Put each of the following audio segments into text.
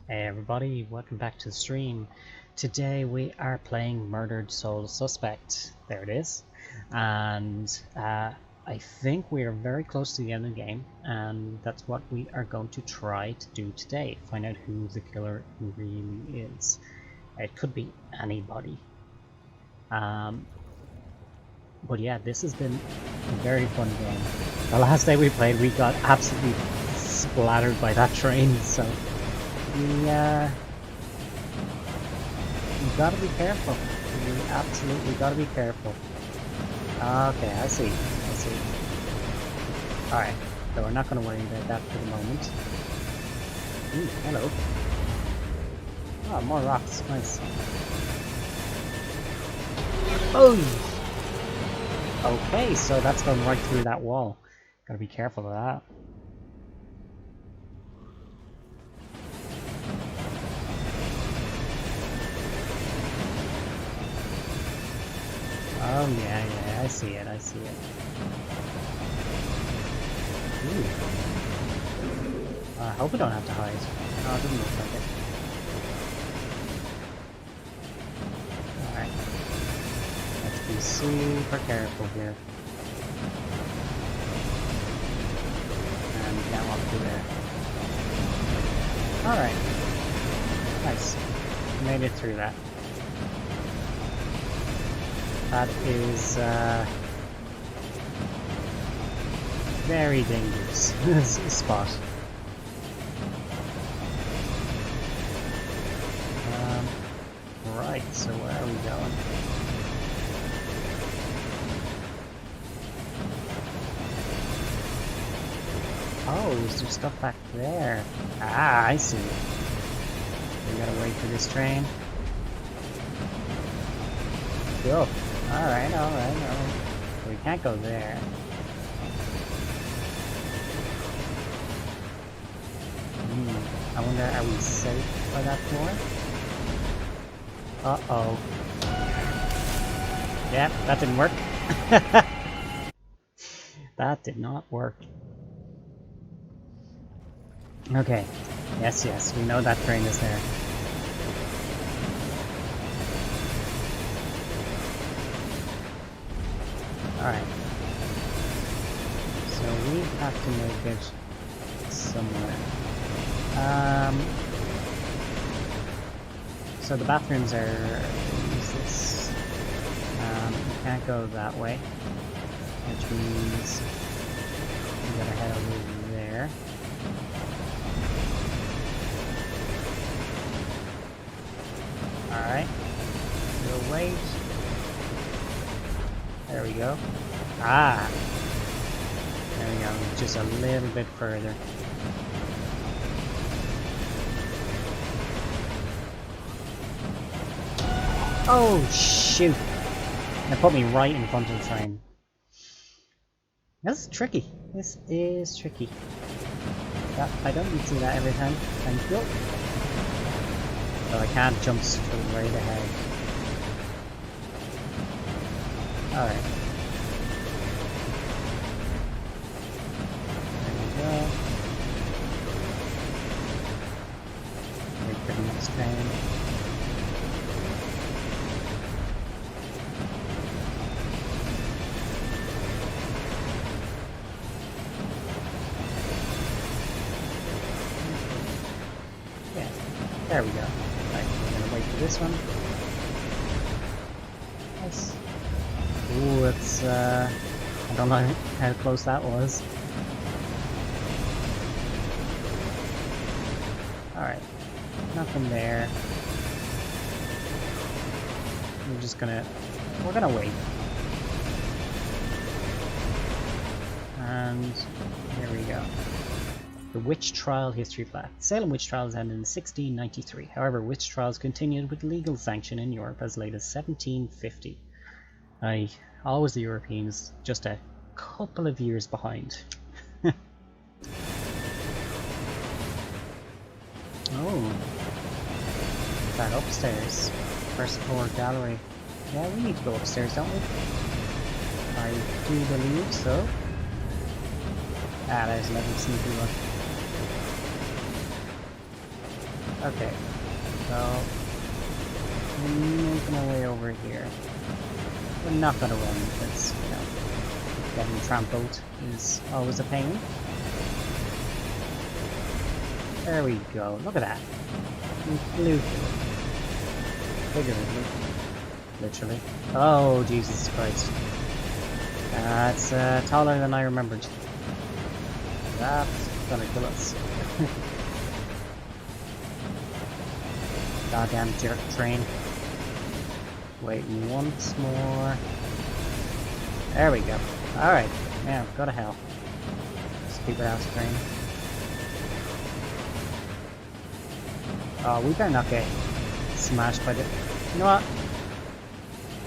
Hey everybody, welcome back to the stream. Today we are playing Murdered Soul Suspect. There it is. And I think we are very close to the end of the game, and that's what we are going to try to do today. Find out who the killer really is. It could be anybody. But yeah, this has been a very fun game. The last day we played, we got absolutely splattered by that train, so we you gotta be careful. You absolutely gotta be careful. Okay, I see. Alright, so we're not gonna worry about that for the moment. Ooh, hello. Oh, more rocks. Nice. Oh! Okay, so that's going right through that wall. Gotta be careful of that. Oh yeah, I see it. Ooh. I hope we don't have to hide. Oh, it doesn't look like it. Alright. Let's be super careful here. And now up to there. Alright. Nice. Made it through that. That is very dangerous spot. Right, so where are we going? Oh, is there stuff back there? Ah, I see. We gotta wait for this train. Cool. Alright. We can't go there. I wonder, are we safe by that floor? Uh-oh. Yeah, that didn't work. That did not work. Okay. Yes, we know that train is there. Alright. So we have to make it somewhere. So the bathrooms are useless. We can't go that way, which means we gotta head over there. Alright. We'll wait. There we go. Ah! There we go, just a little bit further. Oh, shoot! It put me right in front of the train. This is tricky. This is tricky. Yeah, I don't need to see that every time. Thank you. So I can't jump straight ahead. Alright. There we go. Wait for the next train. Yeah, there we go. Right, we're gonna wait for this one. Nice. Ooh, it's I don't know how close that was. Alright. Nothing there. We're gonna wait. And here we go. The witch trial history flat. Salem witch trials ended in 1693. However, witch trials continued with legal sanction in Europe as late as 1750. Always the Europeans, just a couple of years behind. Oh, that upstairs. First floor gallery. Yeah, we need to go upstairs, don't we? I do believe so. Ah, there's another sneaky one. Okay. So, we're making our way over here. We're not gonna run because, you know, getting trampled is always a pain. There we go. Look at that. We flew through it. Figuratively. Literally. Oh, Jesus Christ. That's taller than I remembered. That's gonna kill us. Goddamn jerk train. Wait once more. There we go. Alright. Now, go to hell. Stupid ass train. Oh, we better not get smashed by the... You know what?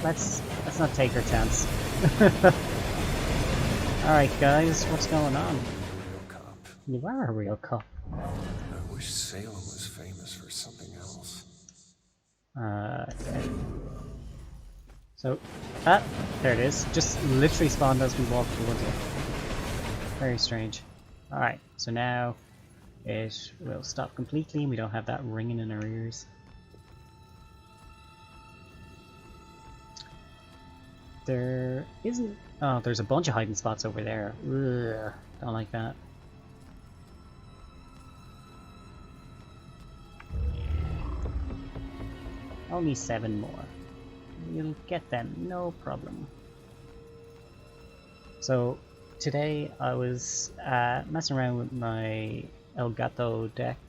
Let's not take our chance. Alright guys, what's going on? Real cop. You are a real cop. I wish Salem was famous for something else. Okay. So, there it is. Just literally spawned as we walked towards it. Very strange. Alright, so now it will stop completely and we don't have that ringing in our ears. There isn't... Oh, there's a bunch of hiding spots over there. Ugh, don't like that. Only 7 more. You'll get them, no problem. So, today I was messing around with my Elgato deck,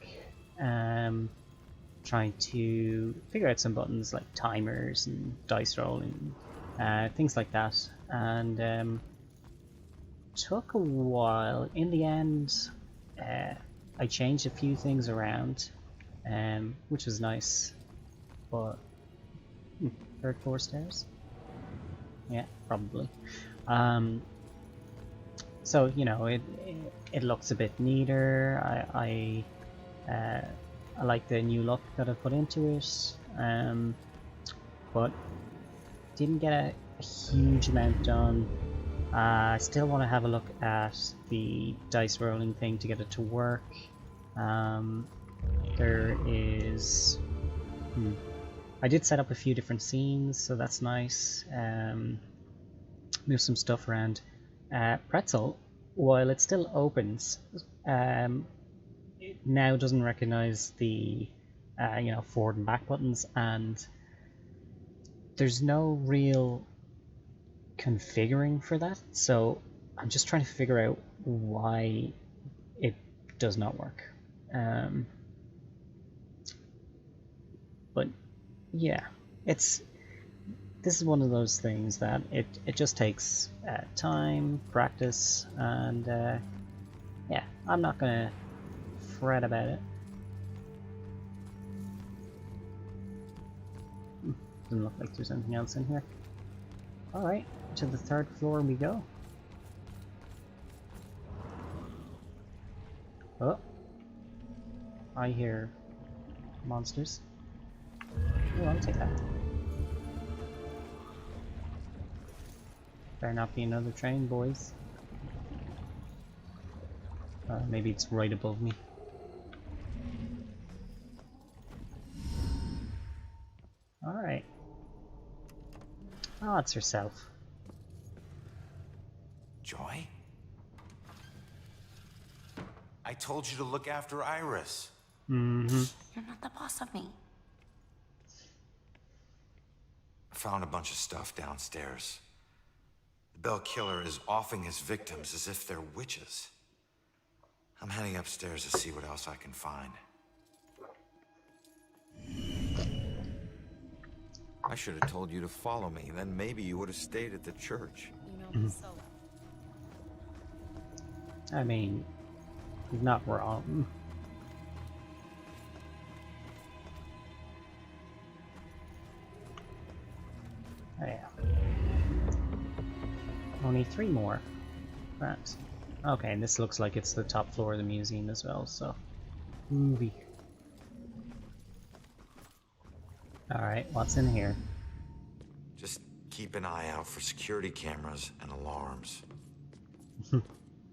trying to figure out some buttons like timers and dice rolling, things like that, and took a while. In the end, I changed a few things around, which was nice, but third floor stairs? Yeah, probably. So you know, it looks a bit neater. I like the new look that I put into it, but didn't get a huge amount done. I still want to have a look at the dice rolling thing to get it to work. There is... I did set up a few different scenes, so that's nice. Move some stuff around. Pretzel, while it still opens, it now doesn't recognize the you know, forward and back buttons, and there's no real configuring for that, so I'm just trying to figure out why it does not work. But yeah, this is one of those things that it just takes time, practice, and yeah, I'm not gonna fret about it. Doesn't look like there's anything else in here. Alright, to the 3rd floor we go. Oh, I hear monsters. Oh, I'll take that. Better not be another train, boys. Maybe it's right above me. Alright. Oh, it's herself. Joy? I told you to look after Iris. Mm-hmm. You're not the boss of me. I found a bunch of stuff downstairs. The Bell Killer is offing his victims as if they're witches. I'm heading upstairs to see what else I can find. I should have told you to follow me, then maybe you would have stayed at the church. You know me so well. I mean, he's not wrong. Oh, yeah. Only 3 more. Right. Okay, and this looks like it's the top floor of the museum as well, so... Movie. Alright, what's in here? Just keep an eye out for security cameras and alarms.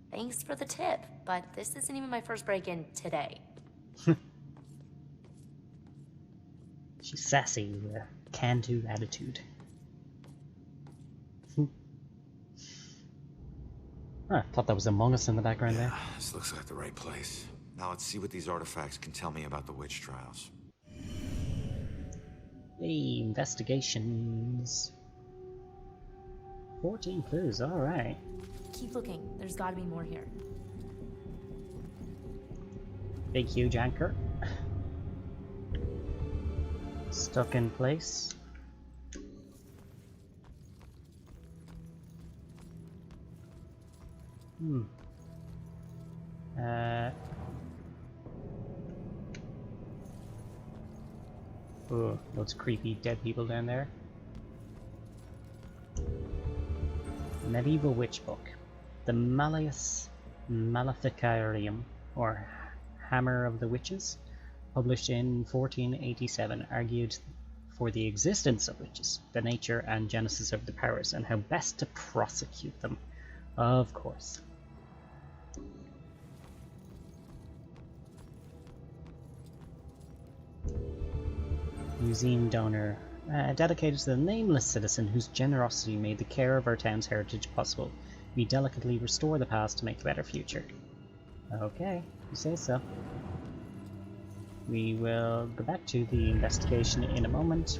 Thanks for the tip, but this isn't even my first break-in today. She's sassy with a can-do attitude. I thought that was Among Us in the background there. This looks like the right place. Now let's see what these artifacts can tell me about the witch trials. Hey, investigations. 14 clues, alright. Keep looking. There's gotta be more here. Big huge anchor. Stuck in place. Oh, loads of creepy dead people down there. Medieval witch book. The Malleus Maleficarium, or Hammer of the Witches, published in 1487, argued for the existence of witches, the nature and genesis of the powers, and how best to prosecute them. Of course. Museum donor, dedicated to the nameless citizen whose generosity made the care of our town's heritage possible. We delicately restore the past to make a better future. Okay, you say so. We will go back to the investigation in a moment.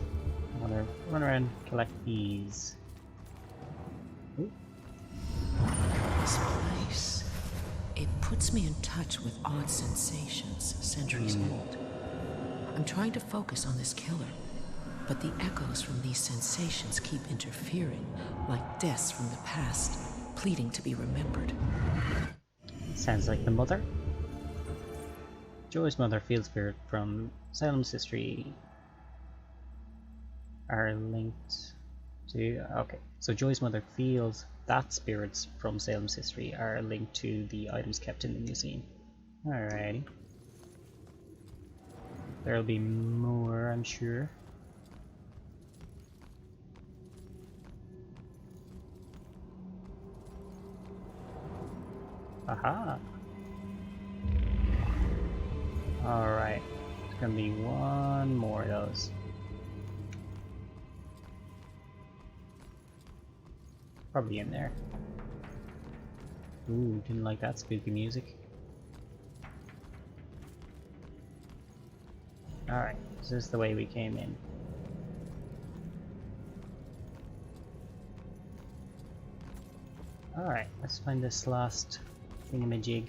I want to run around and collect these. Ooh. This place, it puts me in touch with odd sensations, centuries old. I'm trying to focus on this killer, but the echoes from these sensations keep interfering, like deaths from the past, pleading to be remembered. Sounds like the mother. Joy's mother, field spirit from Salem's history, are linked to... Okay, so Joy's mother feels that spirits from Salem's history are linked to the items kept in the museum. Alrighty. There'll be more, I'm sure. Aha! Alright, there's gonna be one more of those. Probably in there. Ooh, didn't like that spooky music. Alright, this is the way we came in. Alright, let's find this last thingamajig.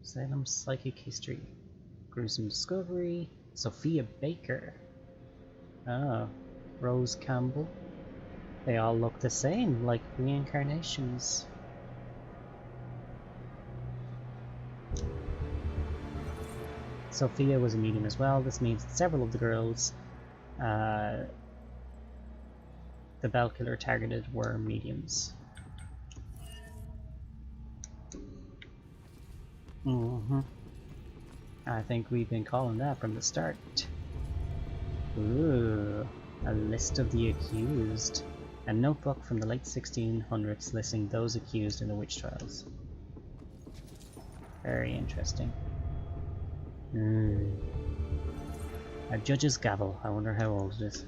Salem Psychic History. Gruesome Discovery. Sophia Baker. Oh, Rose Campbell. They all look the same, like reincarnations. Sophia was a medium as well. This means that several of the girls the Bell Killer targeted were mediums. I think we've been calling that from the start. Ooh, a list of the accused. A notebook from the late 1600s listing those accused in the witch trials. Very interesting. A judge's gavel. I wonder how old it is.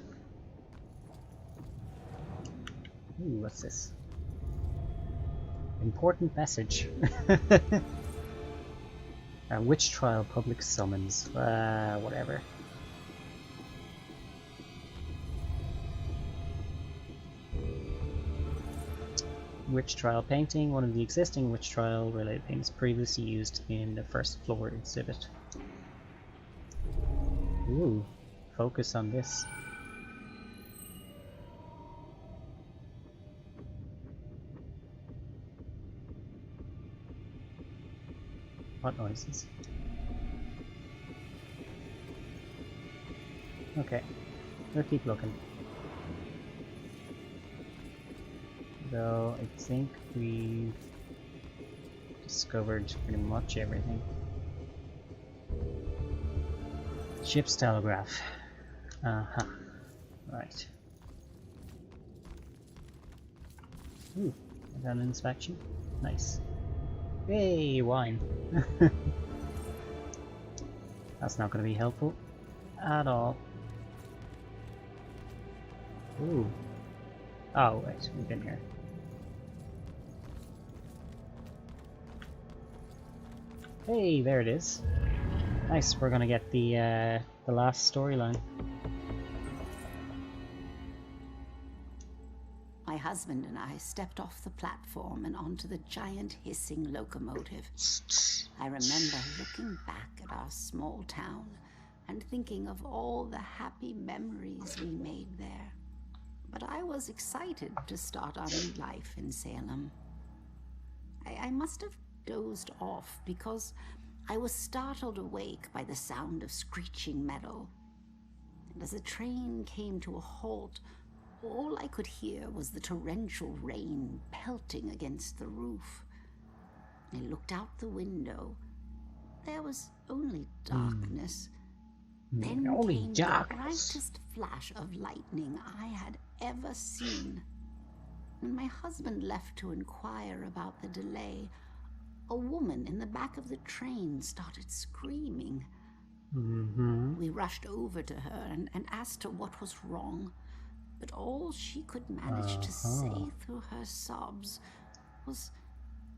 Ooh, what's this? Important message. A witch trial public summons. Whatever. Witch trial painting. One of the existing witch trial related paintings previously used in the first floor exhibit. Ooh, focus on this. What noises? Okay, we'll keep looking. Though I think we've discovered pretty much everything. Ship's telegraph. Right. Ooh, I got an inspection. Nice. Hey, wine. That's not going to be helpful at all. Ooh. Oh, wait, we've been here. Hey, there it is. Nice, we're gonna get the last storyline. My husband and I stepped off the platform and onto the giant hissing locomotive. I remember looking back at our small town and thinking of all the happy memories we made there. But I was excited to start our new life in Salem. I must have dozed off because I was startled awake by the sound of screeching metal. And as the train came to a halt, all I could hear was the torrential rain pelting against the roof. I looked out the window. There was only darkness. Then Only came darkness. the brightest flash of lightning I had ever seen. When my husband left to inquire about the delay, a woman in the back of the train started screaming. We rushed over to her and asked her what was wrong, but all she could manage to say through her sobs was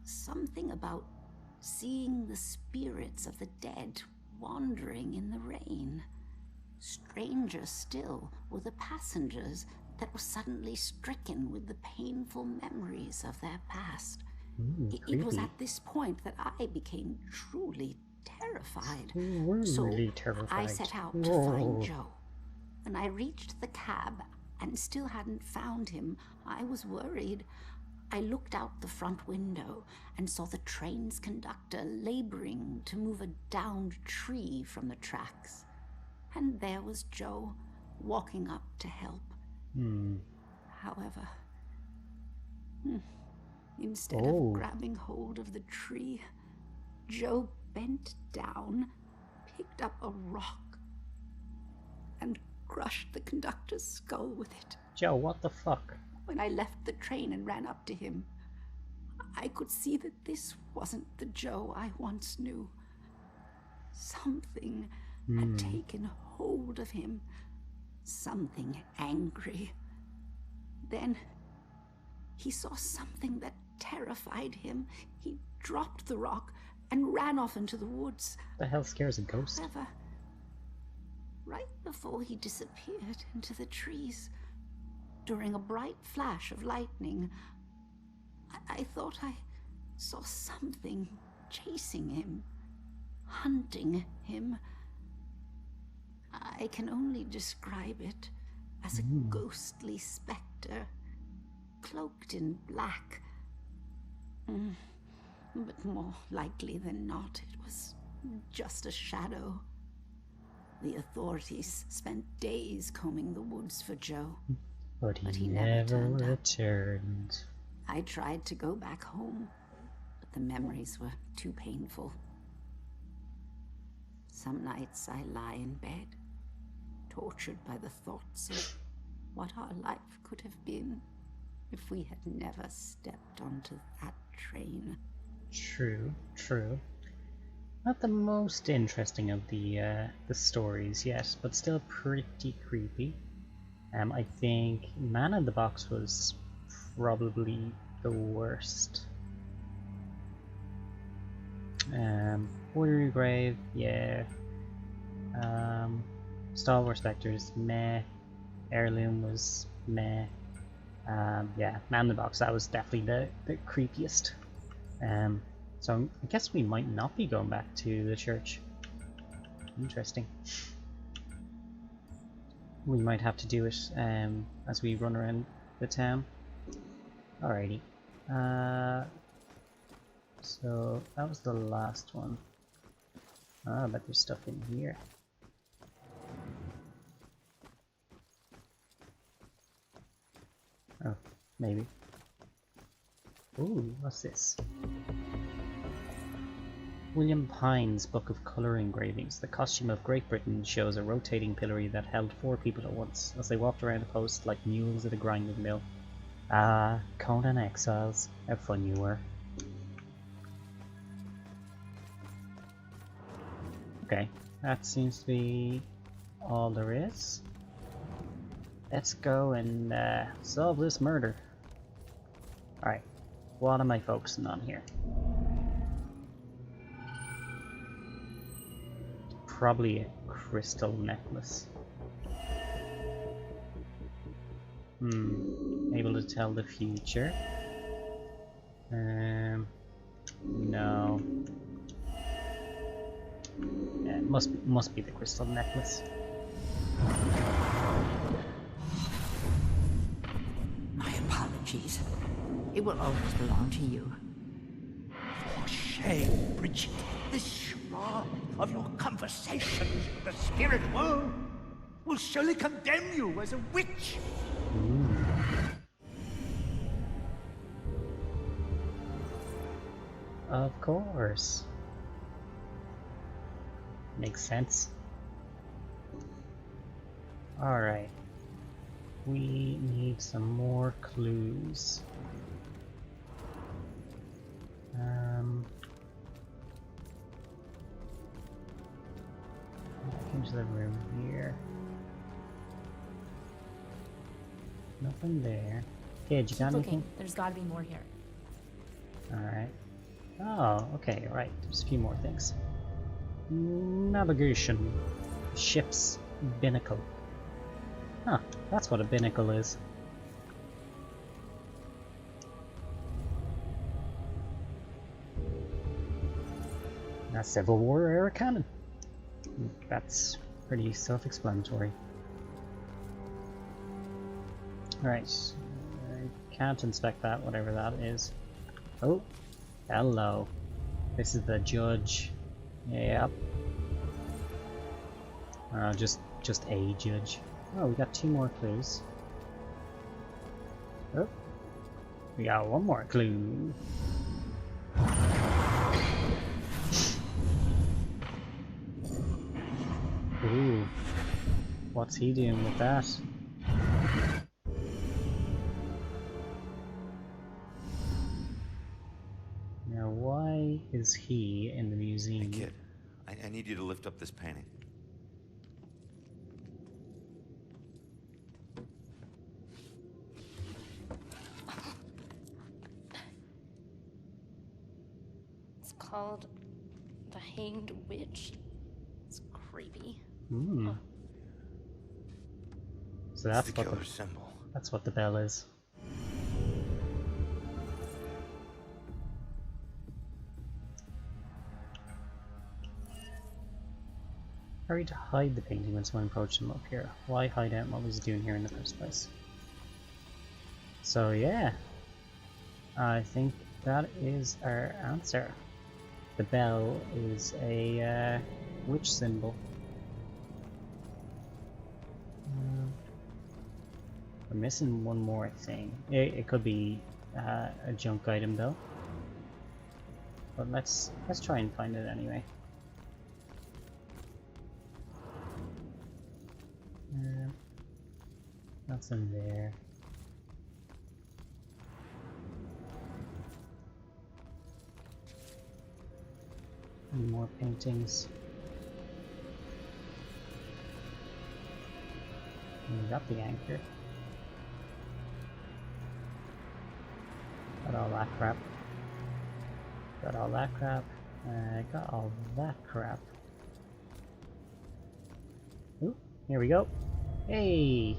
something about seeing the spirits of the dead wandering in the rain. Stranger still were the passengers that were suddenly stricken with the painful memories of their past. It was at this point that I became truly terrified. So Really terrified. I set out to find Joe. When I reached the cab and still hadn't found him, I was worried. I looked out the front window and saw the train's conductor laboring to move a downed tree from the tracks. And there was Joe, walking up to help. However, instead of grabbing hold of the tree, Joe bent down, picked up a rock, and crushed the conductor's skull with it. Joe, what the fuck? When I left the train and ran up to him, I could see that this wasn't the Joe I once knew. Something had taken hold of him. Something angry. Then he saw something that terrified him. He dropped the rock and ran off into the woods. The hell scares a ghost? However, right before he disappeared into the trees, during a bright flash of lightning, I thought I saw something chasing him, hunting him. I can only describe it as a ghostly specter, cloaked in black. But more likely than not, it was just a shadow. The authorities spent days combing the woods for Joe. But he never never turned up. returned. I tried to go back home, but the memories were too painful. Some nights I lie in bed, tortured by the thoughts of what our life could have been if we had never stepped onto that train. True, true. Not the most interesting of the stories yet, but still pretty creepy. I think Man in the Box was probably the worst. Watery Grave, yeah. Star Wars Spectres, meh. Heirloom was meh. Yeah, Man in the Box, that was definitely the creepiest. So I guess we might not be going back to the church. Interesting. We might have to do it as we run around the town. Alrighty. So that was the last one. Ah, but there's stuff in here. Oh, maybe. Ooh, what's this? William Pine's Book of Colour Engravings. The costume of Great Britain shows a rotating pillory that held 4 people at once, as they walked around the post like mules at a grinding mill. Ah, Conan Exiles. How fun you were. Okay, that seems to be all there is. Let's go and solve this murder. Alright, what am I focusing on here? Probably a crystal necklace. Able to tell the future. No. Yeah, it must be the crystal necklace. My apologies. It will always belong to you. For shame, Bridget. The shroud of your conversations with the spirit world will surely condemn you as a witch. Of course. Makes sense. Alright. We need some more clues. Back into the room here. Nothing there. Kid, you got Keep anything? looking. There's gotta be more here. Alright. Oh, okay, right. There's a few more things. Navigation. Ship's binnacle. Huh, that's what a binnacle is. A Civil War era cannon. That's pretty self-explanatory. Alright. I can't inspect that, whatever that is. Oh, hello. This is the judge. Yep. Just a judge. Oh, we got 2 more clues. Oh, we got 1 more clue. Ooh, what's he doing with that? Now, why is he in the museum? Hey, kid, I need you to lift up this painting. It's called The Hanged Witch. It's creepy. So that's It's the what killer's symbol. that's what the bell is. Hurry to hide the painting when someone approached him up here. Why hide out? What was he doing here in the first place? So yeah, I think that is our answer. The bell is a witch symbol. We're missing one more thing. It could be a junk item though. But let's try and find it anyway. That's in there. Any more paintings? We got the anchor. Got all that crap. Got all that crap. Got all that crap. Ooh, here we go. Hey!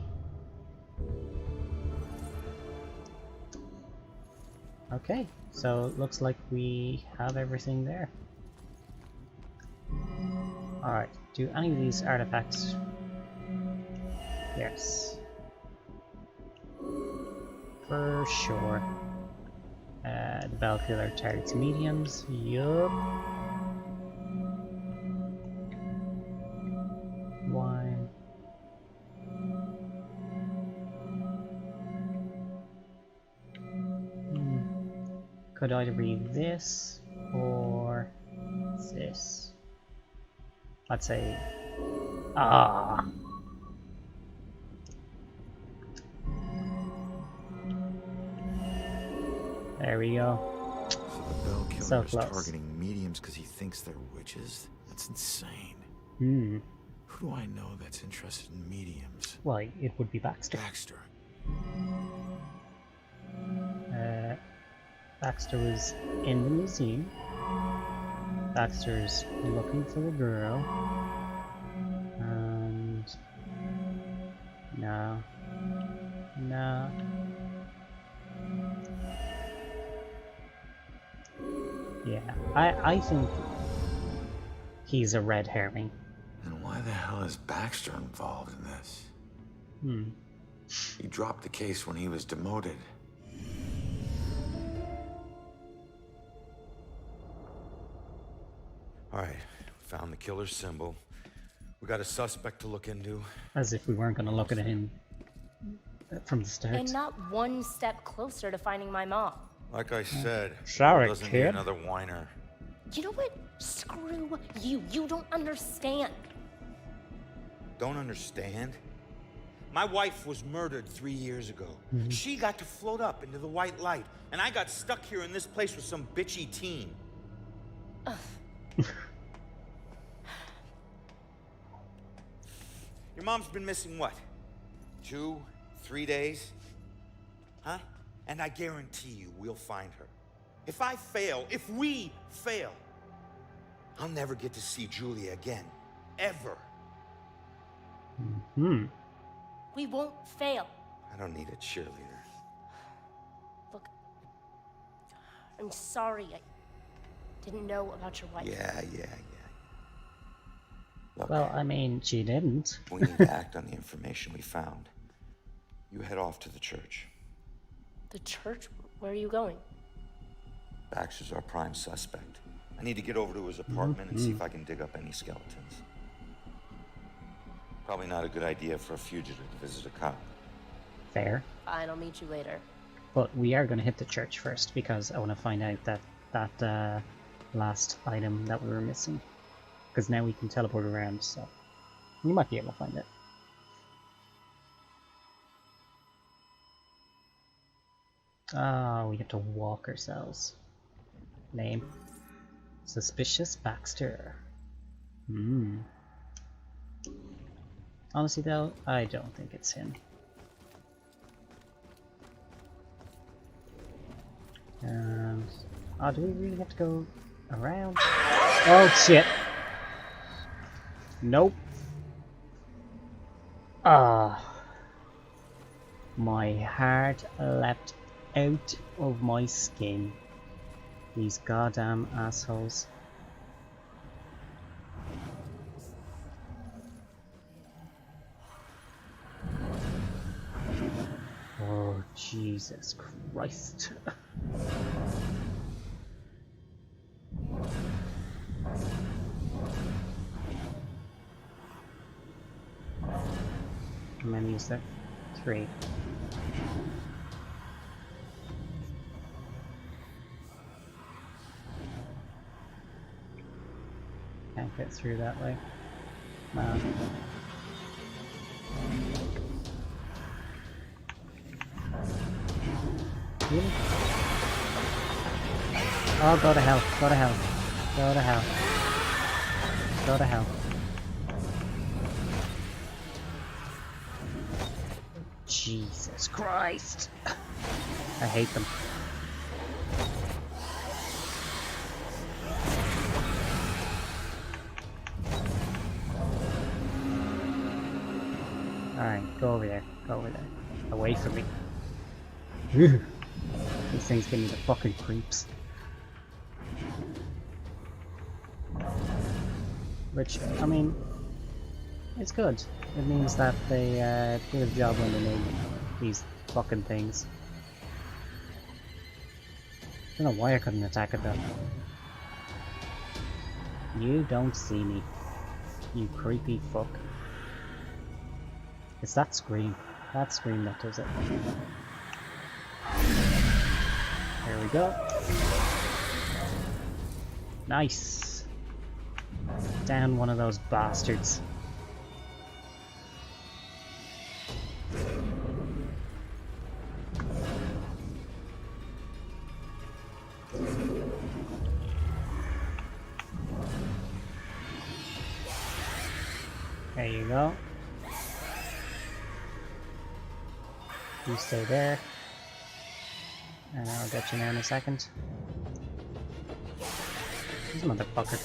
Okay, so it looks like we have everything there. Alright, do any of these artifacts? Yes. For sure. The bell killer targets mediums. Yup. Wine. Could either be this or this. Let's say. Ah. There we go. So the bell killer So is close. targeting mediums because he thinks they're witches? That's insane. Hmm. Who do I know that's interested in mediums? Well, it would be Baxter. Baxter. Baxter was in the museum. Baxter's looking for a girl. And... No. No. Yeah, I think he's a red herring. And why the hell is Baxter involved in this? Hmm. He dropped the case when he was demoted. All right, found the killer's symbol. We got a suspect to look into. As if we weren't going to look at him from the start. And not one step closer to finding my mom. Like I said, Sorry, doesn't kid. need another whiner. You know what? Screw you. You don't understand. Don't understand? My wife was murdered 3 years ago. She got to float up into the white light, and I got stuck here in this place with some bitchy teen. Your mom's been missing what? 2, 3 days? Huh? And I guarantee you we'll find her. If we fail, I'll never get to see Julia again. Ever. Hmm. We won't fail. I don't need a cheerleader. Look, I'm sorry. I didn't know about your wife. Yeah. Look, Well, I mean, she didn't. we need to act on the information we found. You head off to the church. The church? Where are you going? Baxter's our prime suspect. I need to get over to his apartment and see if I can dig up any skeletons. Probably not a good idea for a fugitive to visit a cop. Fair. Fine, I'll meet you later. But we are going to hit the church first because I want to find out that last item that we were missing. Because now we can teleport around, so we might be able to find it. Oh, we have to walk ourselves. Name. Suspicious Baxter. Hmm. Honestly though, I don't think it's him. And... oh, do we really have to go around? Oh shit! Nope. Ah. My heart leapt out of my skin. These goddamn assholes. Oh, Jesus Christ. How many is there? 3. Can't get through that way. Man. Really? Oh, go to hell. Go to hell. Go to hell. Go to hell. Jesus Christ. I hate them. Alright, go over there. Go over there. Away from me. These things give me the fucking creeps. Which, I mean, it's good. It means that they did a job when they made these fucking things. I don't know why I couldn't attack it though. You don't see me, you creepy fuck. It's that scream. That scream that does it. There we go. Nice. Down one of those bastards. There you go. You stay there. And I'll get you now in a second. This motherfucker.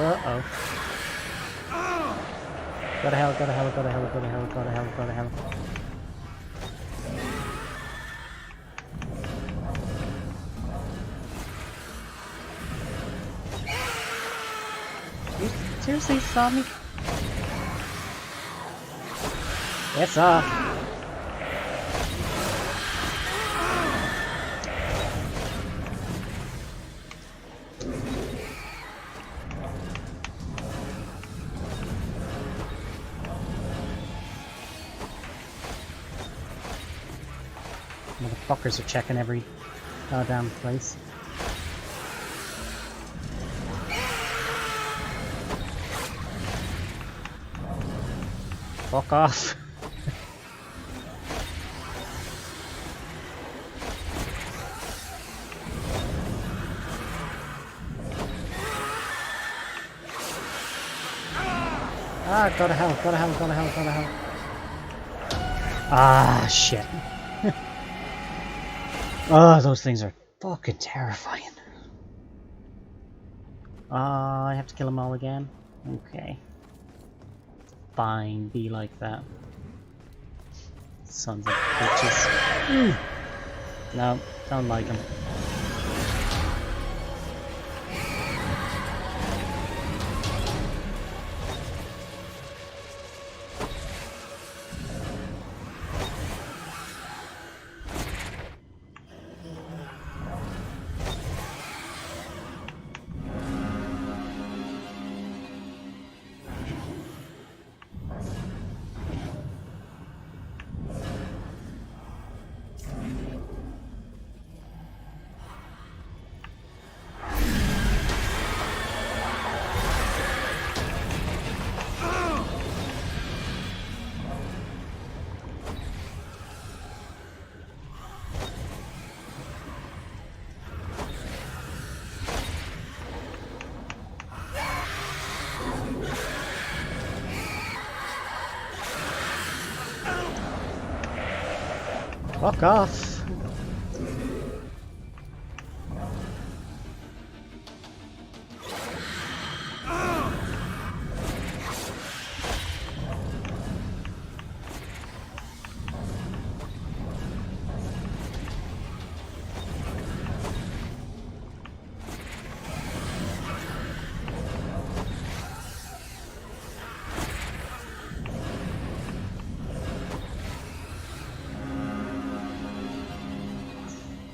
Uh-oh. Go to hell, go to hell, go to hell, go to hell, go to hell, go to hell. You seriously saw me? It's off. Motherfuckers are checking every goddamn place. Fuck off. Ah, go to hell, go to hell, go to hell, go to hell. Ah, shit. Oh, those things are fucking terrifying. I have to kill them all again? Okay. Fine, be like that. Sons of bitches. No, don't like them. Fuck off!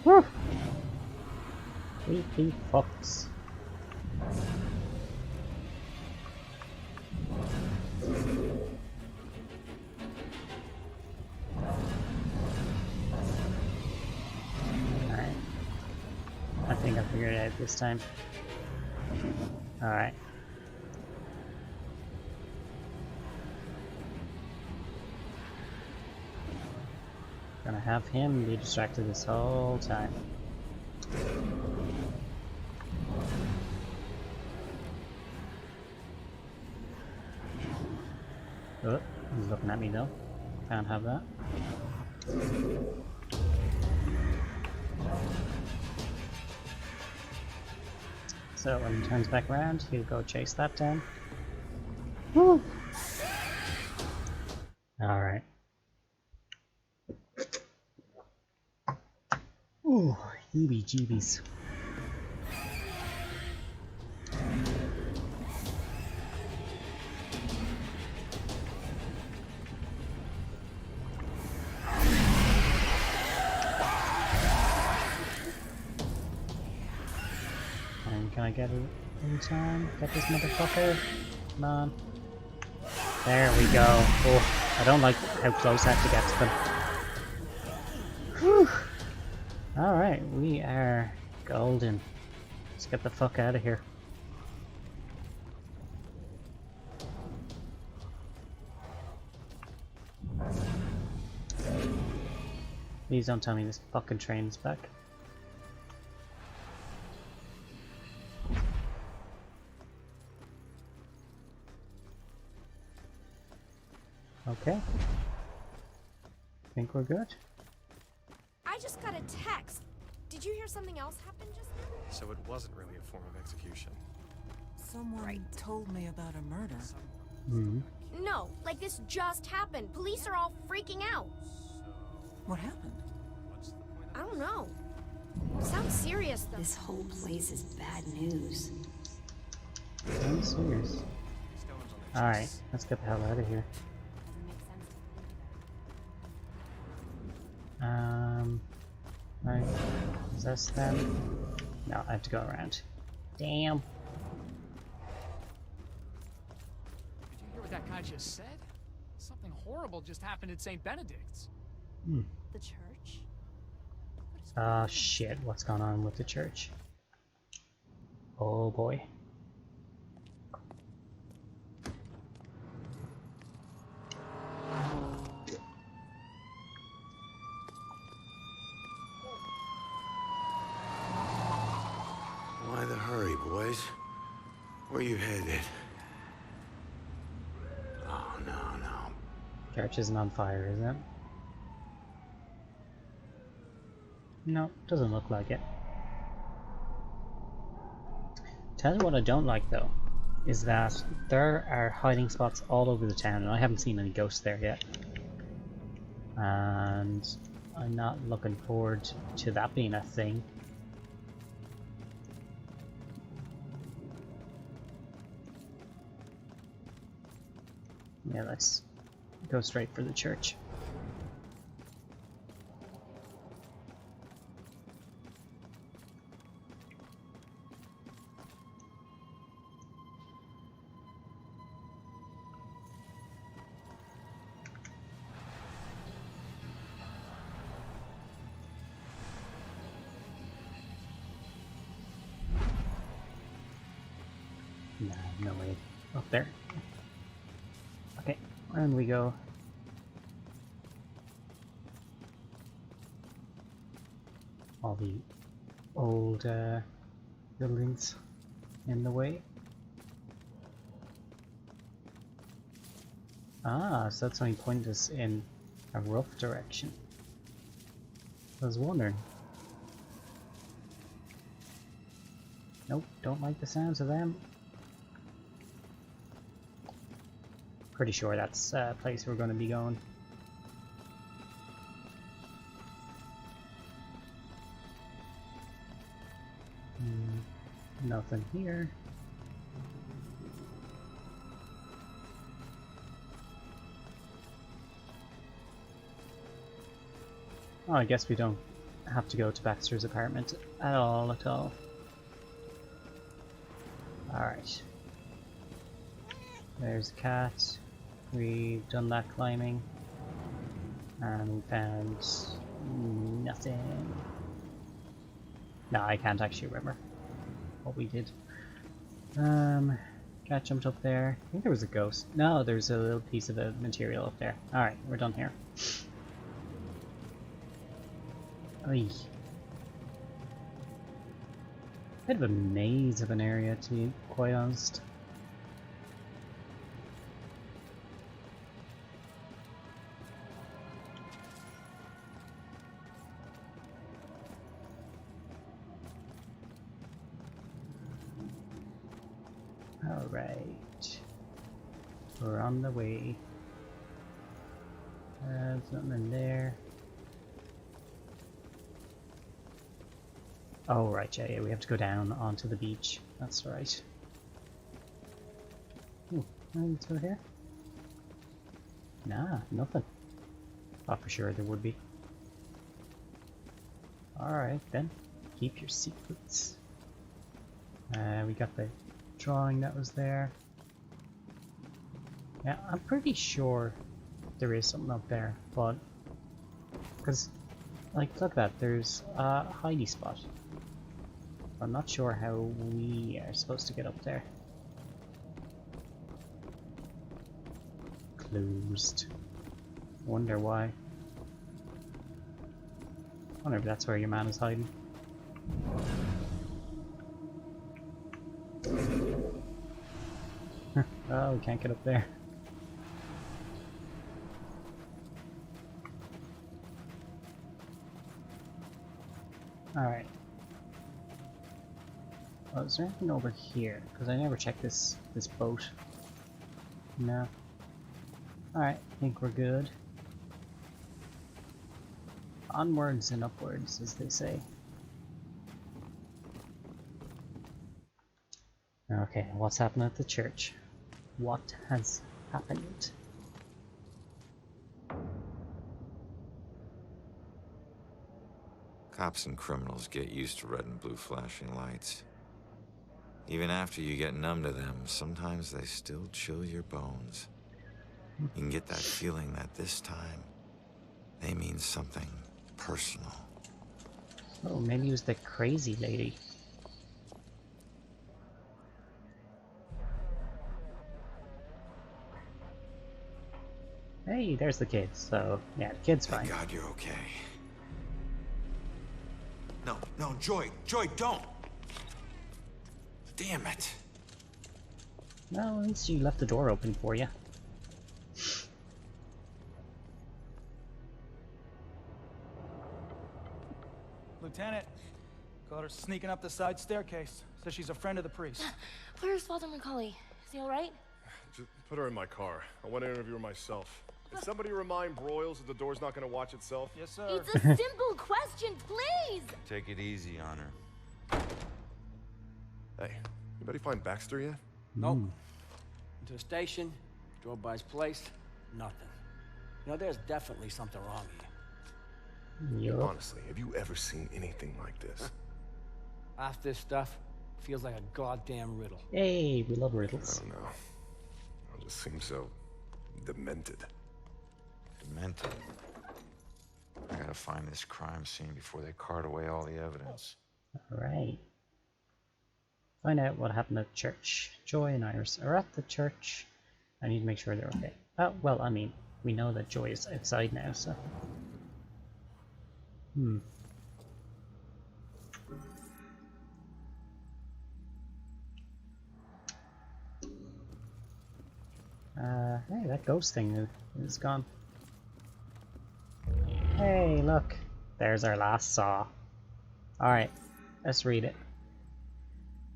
Woo! Creepy fucks. Alright. I think I figured it out this time. Alright. Gonna have him be distracted this whole time. Oh, he's looking at me though. Can't have that. So when he turns back around, he'll go chase that down. Woo! Alright. Ooh, heebie-jeebies. And can I get it in time? Get this motherfucker? Come on. There we go. Oh, I don't like how close I have to get to them. Whew. Alright, we are golden. Let's get the fuck out of here. Please don't tell me this fucking train's back. Okay. Think we're good? I just got a text. Did you hear something else happen just now? So it wasn't really a form of execution. Someone told me about a murder. Hmm. No, like this just happened. Police are all freaking out. What happened? I don't know. Sounds serious though. This whole place is bad news. I'm serious. Alright, let's get the hell out of here. Right. Is this them? No, I have to go around. Damn. Did you hear what that guy just said? Something horrible just happened at St. Benedict's. Hmm. The church? Ah, shit. What's going on with the church? Oh boy. Why the hurry, boys? Where you headed? Oh, no. Church isn't on fire, is it? No, doesn't look like it. Tell you what I don't like though, is that there are hiding spots all over the town and I haven't seen any ghosts there yet. And I'm not looking forward to that being a thing. Yeah, let's go straight for the church. Nah, no way. Up there. Okay, and we go. All the old buildings in the way. Ah, so that's only pointing us in a rough direction. I was wondering. Nope, don't like the sounds of them. Pretty sure that's a place we're going to be going. Nothing here. Oh, I guess we don't have to go to Baxter's apartment at all, Alright. There's a cat. We've done that climbing. And we found nothing. No, I can't actually remember what we did. Cat jumped up there. I think there was a ghost. No, there's a little piece of a material up there. Alright, we're done here. Oy. Bit of a maze of an area, to be quite honest. Alright. We're on the way. There's something in there. Oh, right, yeah, we have to go down onto the beach. That's right. Ooh, anything through here? Nah, nothing. Thought for sure there would be. Alright then, keep your secrets. We got the drawing that was there. Yeah, I'm pretty sure there is something up there, but... Because, like, look at that, there's a hidey spot. I'm not sure how we are supposed to get up there. Closed. Wonder why. wonder if that's where your man is hiding. Oh, we can't get up there. Alright. Oh, is there anything over here? Because I never checked this boat. No. Alright, I think we're good. Onwards and upwards, as they say. Okay, what's happening at the church? What has happened? Cops and criminals get used to red and blue flashing lights. Even after you get numb to them, sometimes they still chill your bones. You can get that feeling that this time, they mean something personal. Oh, maybe it was the crazy lady. Hey, there's the kids, so yeah, the kid's fine. Thank God you're okay. No, Joy, don't! Damn it! No, at least you left the door open for you. Lieutenant, caught her sneaking up the side staircase. Says she's a friend of the priest. Where's Father Macaulay? Is he alright? Just put her in my car. I want to interview her myself. Can somebody remind Broyles that the door's not going to watch itself? Yes, sir. It's a simple question, please! Take it easy on her. Hey, anybody find Baxter yet? Nope. Went to the station, drove by his place, nothing. You know, there's definitely something wrong here. Yup. Honestly, have you ever seen anything like this? Half this stuff feels like a goddamn riddle. Hey, we love I riddles. don't know. It just seems so demented. Demented. I gotta find this crime scene before they cart away all the evidence. Alright. Find out what happened at church. Joy and Iris are at the church. I need to make sure they're okay. Oh, well, I mean, we know that Joy is outside now, so... Hey, that ghost thing is gone. Hey, look. There's our last saw. Alright, let's read it.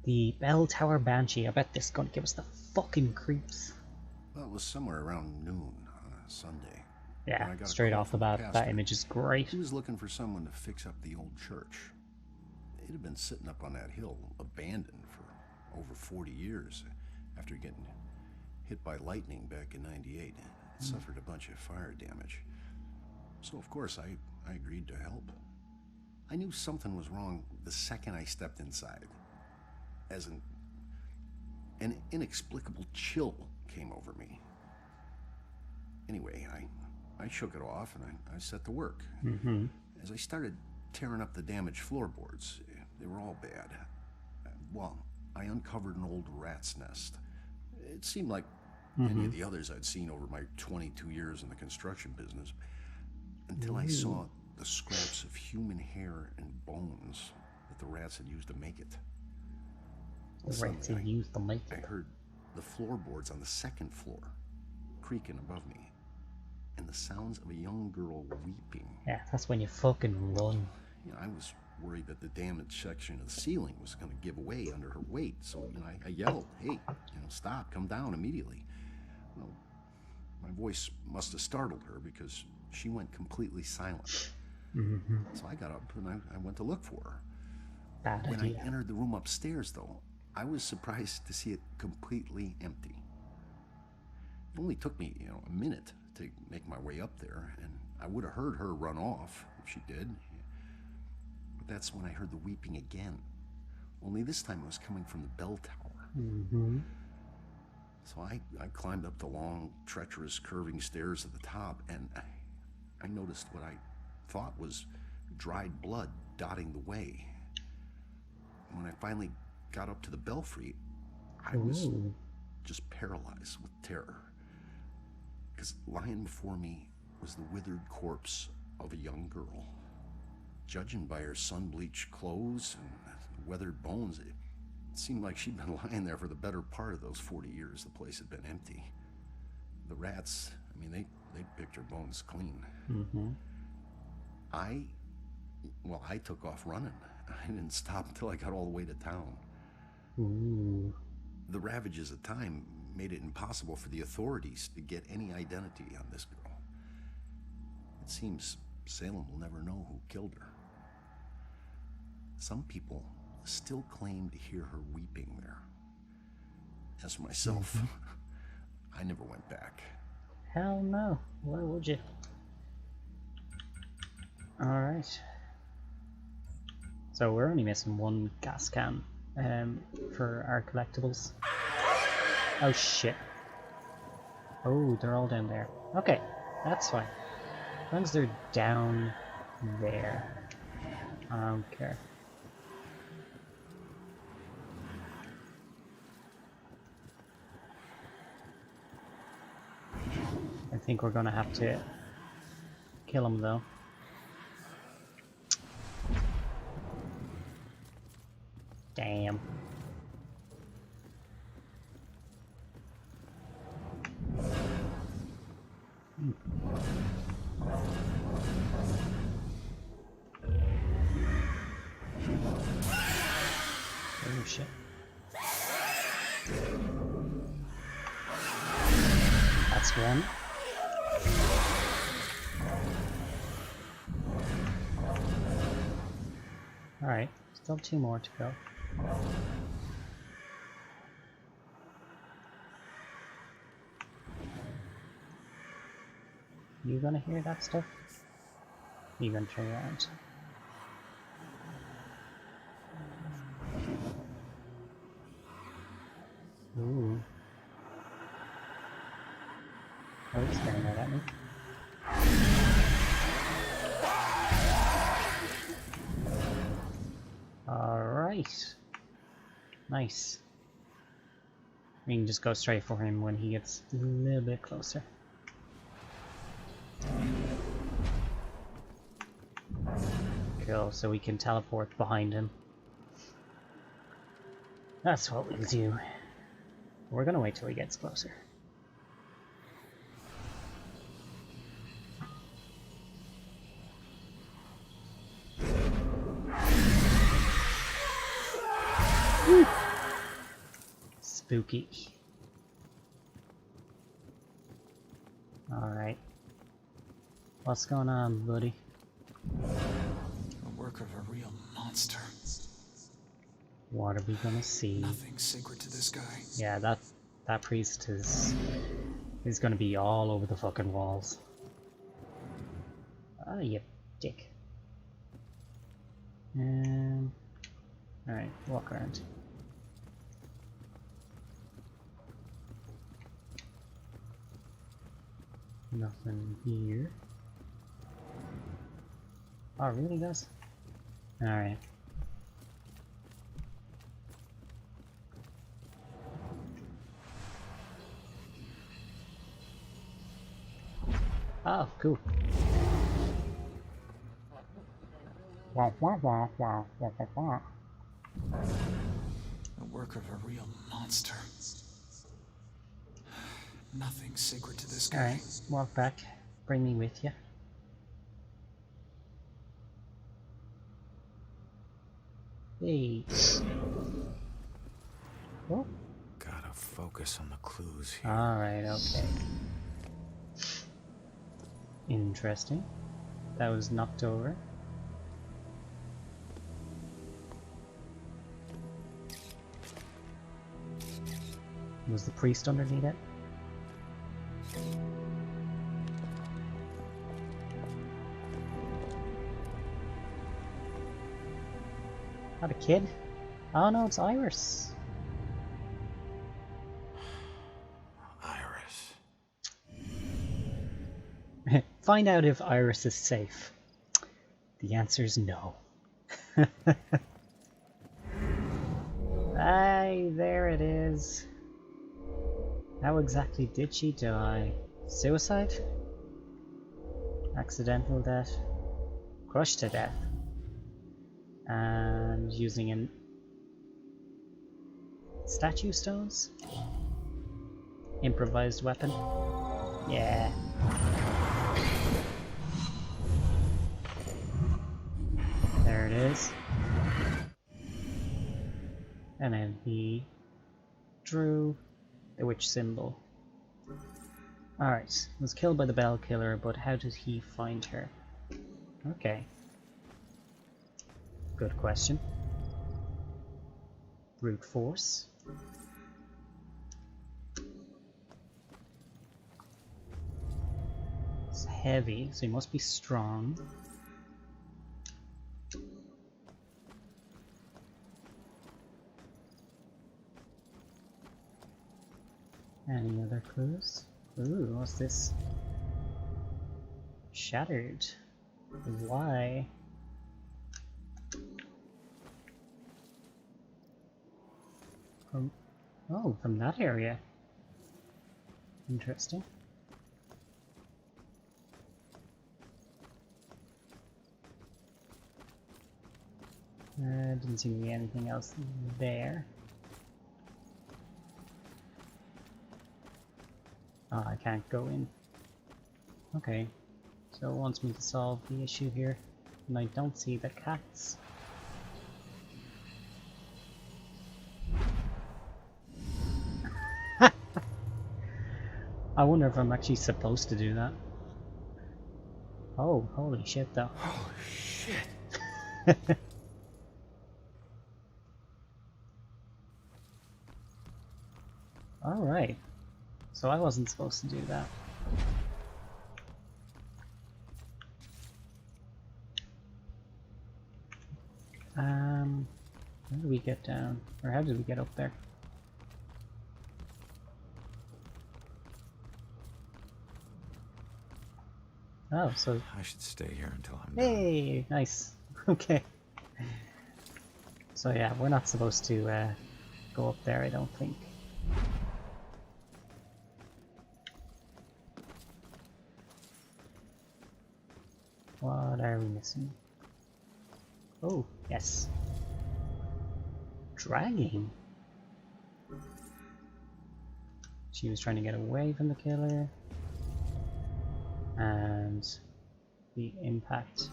The Bell Tower Banshee. I bet this is gonna give us the fucking creeps. Well, it was somewhere around noon on a Sunday. Yeah, I got a straight call off the from bat, pastor. that image is great. He was looking for someone to fix up the old church. It had been sitting up on that hill, abandoned for over 40 years after getting hit by lightning back in '98. It suffered a bunch of fire damage. So, of course, I agreed to help. I knew something was wrong the second I stepped inside. As an inexplicable chill came over me. Anyway, I shook it off and I set to work. As I started tearing up the damaged floorboards, they were all bad. Well, I uncovered an old rat's nest. It seemed like any of the others I'd seen over my 22 years in the construction business, until I saw the scraps of human hair and bones that the rats had used to make it. The rats had used to make I it. heard the floorboards on the second floor creaking above me, and the sounds of a young girl weeping. Yeah, that's when you fucking run. You know, I was worried that the damaged section of the ceiling was going to give away under her weight, so I yelled, "Hey, stop! Come down immediately!" Well, my voice must have startled her because she went completely silent. So I got up and I went to look for her. Bad When idea. I entered the room upstairs, though, I was surprised to see it completely empty. It only took me, a minute to make my way up there, and I would have heard her run off if she did. But that's when I heard the weeping again. Only this time it was coming from the bell tower. So I climbed up the long, treacherous, curving stairs at the top, and I noticed what I thought was dried blood dotting the way. When I finally got up to the belfry, I was just paralyzed with terror. Because lying before me was the withered corpse of a young girl. judging by her sun-bleached clothes and weathered bones, it seemed like she'd been lying there for the better part of those 40 years the place had been empty. The rats, I mean, they picked her bones clean. Mm-hmm. I took off running. I didn't stop until I got all the way to town. Ooh. The ravages of time made it impossible for the authorities to get any identity on this girl. It seems Salem will never know who killed her. Some people still claim to hear her weeping there. As for myself, I never went back. Hell no. Why would you? Alright. So we're only missing one gas can for our collectibles. Oh shit. Oh, they're all down there. Okay, that's fine. As long as they're down there. I don't care. I think we're gonna have to kill him though. Damn. Oh shit. That's one. Alright, still two more to go. You gonna hear that stuff? You gonna turn around? Ooh. Oh, he's staring right at me. Alright. Nice. We can just go straight for him when he gets a little bit closer. Cool, so we can teleport behind him. That's what we'll do. We're gonna wait till he gets closer. Woo. Spooky. Alright. What's going on, buddy? The work of a real monster. What are we gonna see? Nothing sacred to this guy. Yeah, that priest is gonna be all over the fucking walls. Ah, you dick. Alright, walk around. Nothing here. Oh, really, guys? Alright. Oh, cool. Wah, wah, wah, wah, wah, wah, wah. The work of a real monster. Nothing sacred to this guy. Alright, walk back. Bring me with you. Hey. Oh. Gotta focus on the clues here. Alright, okay. Interesting. That was knocked over. Was the priest underneath it? Not a kid? Oh no, it's Iris. Iris. Find out if Iris is safe. The answer is no. Hey, there it is. How exactly did she die? Suicide? Accidental death? Crushed to death? And using an statue stones? Improvised weapon? Yeah. There it is. And then he drew the witch symbol. Alright, was killed by the Bell Killer, but how did he find her? Okay. Good question. Brute force. It's heavy, so he must be strong. Any other clues? Ooh, what's this? Shattered. Why? From that area. Interesting. Didn't seem to be anything else there. Oh, I can't go in. Okay, so it wants me to solve the issue here, and I don't see the cats. I wonder if I'm actually supposed to do that. Oh, holy shit though. Oh shit. Alright. So I wasn't supposed to do that. How do we get down? Or how did we get up there? Oh, so... I should stay here until I'm done. Hey! Nice. Okay. So yeah, we're not supposed to go up there, I don't think. What are we missing? Oh, yes. Dragging. She was trying to get away from the killer. And the impact.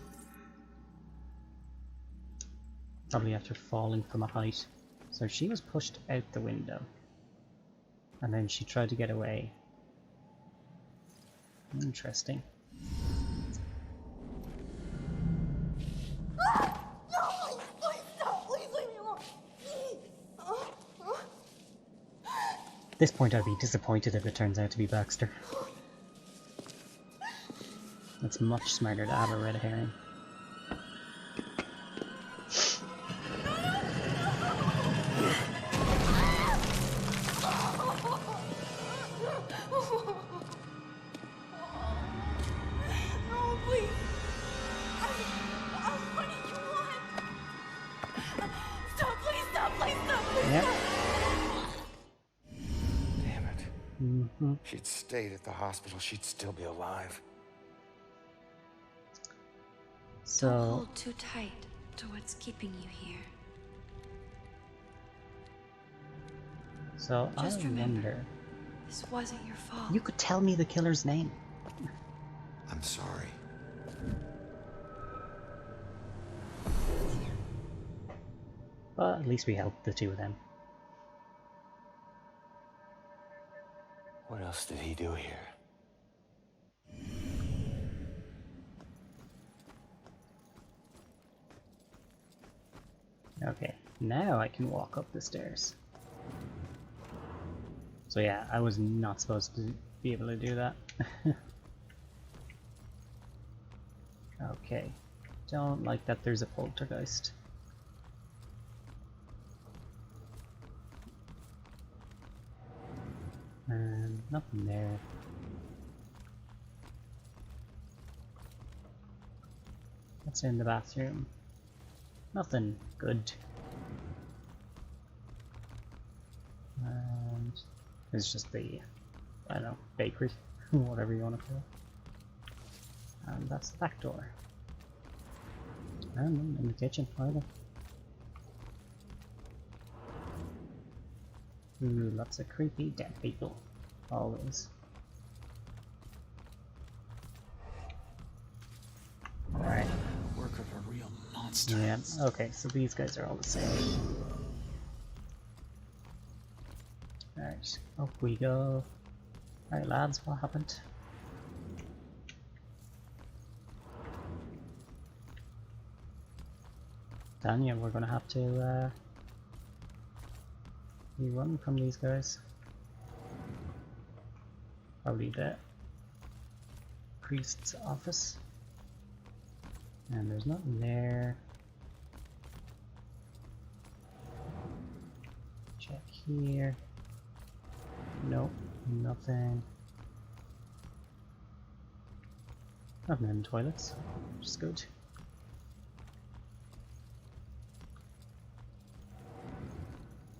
Probably after falling from a height. So she was pushed out the window. And then she tried to get away. Interesting. At this point I'd be disappointed if it turns out to be Baxter. It's much smarter to have a red herring. No, please. What do you want? Stop, please, stop, please, stop, please. Yep. Damn it. Mm-hmm. If she'd stayed at the hospital, she'd still be alive. So... Don't hold too tight to what's keeping you here. So Just I remember, wonder... this wasn't your fault. You could tell me the killer's name. I'm sorry. But at least we helped the two of them. What else did he do here? Okay, now I can walk up the stairs. So yeah, I was not supposed to be able to do that. Okay, don't like that there's a poltergeist. Nothing there. What's in the bathroom? Nothing good. And it's just the, I don't know, bakery, whatever you want to call it. And that's the back door. And in the kitchen either. Ooh, lots of creepy dead people. Always. Alright. Work of a real monster. Yeah, okay, so these guys are all the same. Alright, up we go. Alright lads, what happened? Daniel, we're gonna have to be running from these guys. Probably the priest's office. And there's nothing there. Check here. Nope, nothing. Nothing in the toilets, which is good.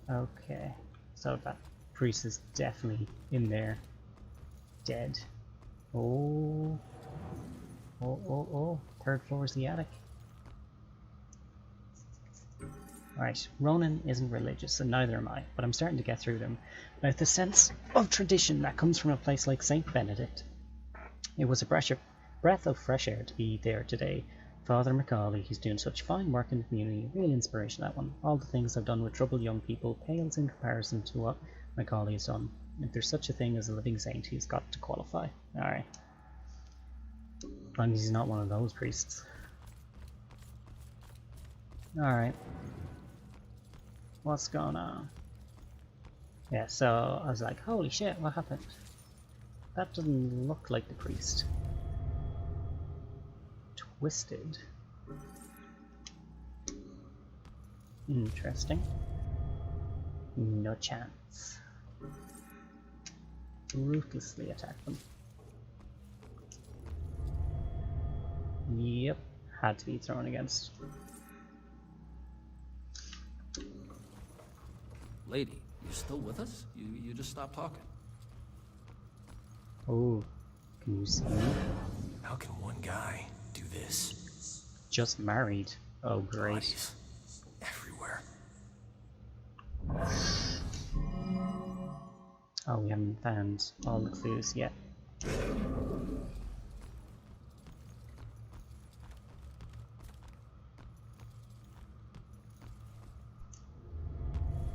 Okay, so that priest is definitely in there, dead. Oh, third floor is the attic. Alright, Ronan isn't religious, and neither am I, but I'm starting to get through them. With the sense of tradition that comes from a place like St. Benedict. It was a breath of fresh air to be there today. Father Macaulay, he's doing such fine work in the community, real inspiration, that one. All the things I've done with troubled young people pales in comparison to what Macaulay has done. If there's such a thing as a living saint, he's got to qualify. Alright. As long as he's not one of those priests. Alright. What's going on? Yeah, so I was like, holy shit, what happened? That doesn't look like the priest. Twisted. Interesting. No chance. Ruthlessly attack them. Yep, had to be thrown against. Lady, you still with us? You just stopped talking. Oh, can you see me? How can one guy do this? Just married. Oh, great. Bodies everywhere. Oh, we haven't found all the clues yet.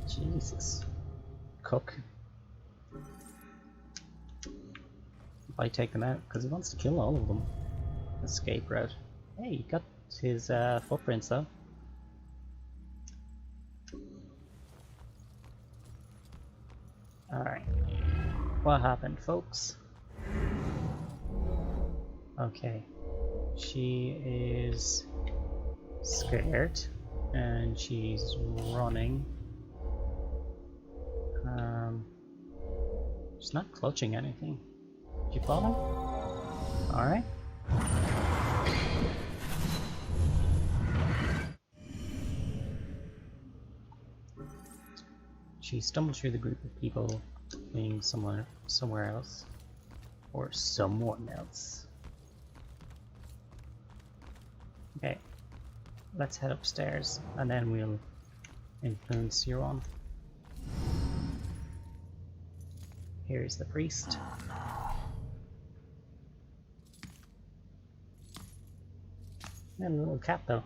Jesus. Cook. If I take them out, because he wants to kill all of them. Escape route. Hey, he got his footprints though. Alright. What happened, folks? Okay. She is scared and she's running. She's not clutching anything. Did you follow? Alright. She stumbled through the group of people being somewhere else. Or someone else. Okay. Let's head upstairs and then we'll influence Euron. Here's the priest. Oh no. And a little cat though.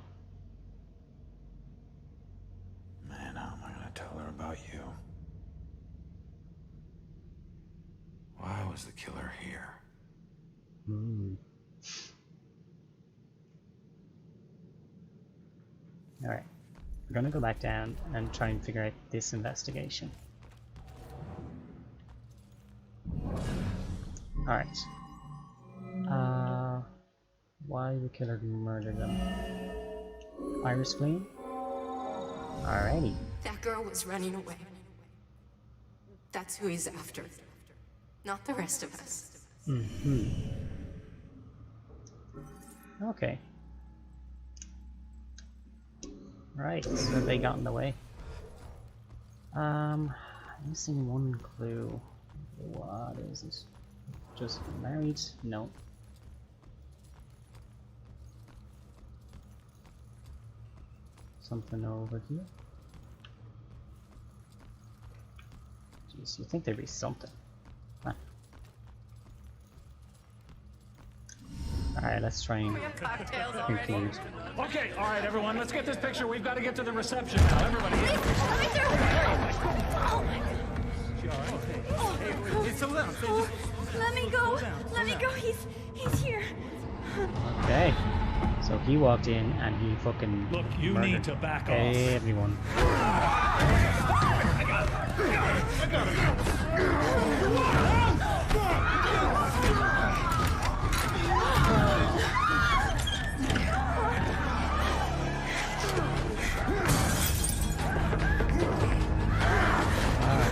Man, how am I gonna tell her about you? Why was the killer here? Alright. We're gonna go back down and try and figure out this investigation. Alright. Why the killer murdered them? Iris Queen? Alrighty. That girl was running away. That's who he's after. Not the rest of us. Okay. Right, so they got in the way. I'm missing one clue. What is it? Just married? No. Something over here. Jeez, you'd think there'd be something. Huh. Alright, let's try and conclude. Okay, all right, everyone, let's get this picture. We've got to get to the reception now. Everybody, get Oh my God. It's a limp. Let me go. Let me go. He's here. Okay. So he walked in and he fucking Look, you murdered need to back off. everyone.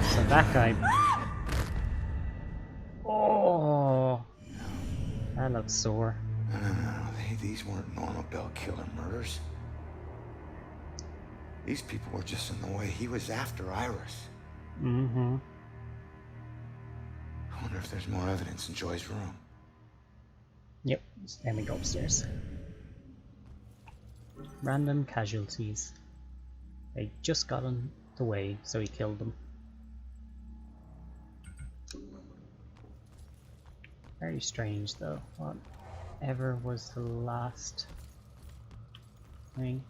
So that guy. Oh, that looks sore. These weren't normal Bell killer murders. These people were just in the way. He was after Iris. Mm-hmm. I wonder if there's more evidence in Joy's room. Yep, and we go upstairs. Random casualties. They just got in the way, so he killed them. Very strange though. Whatever was the last thing?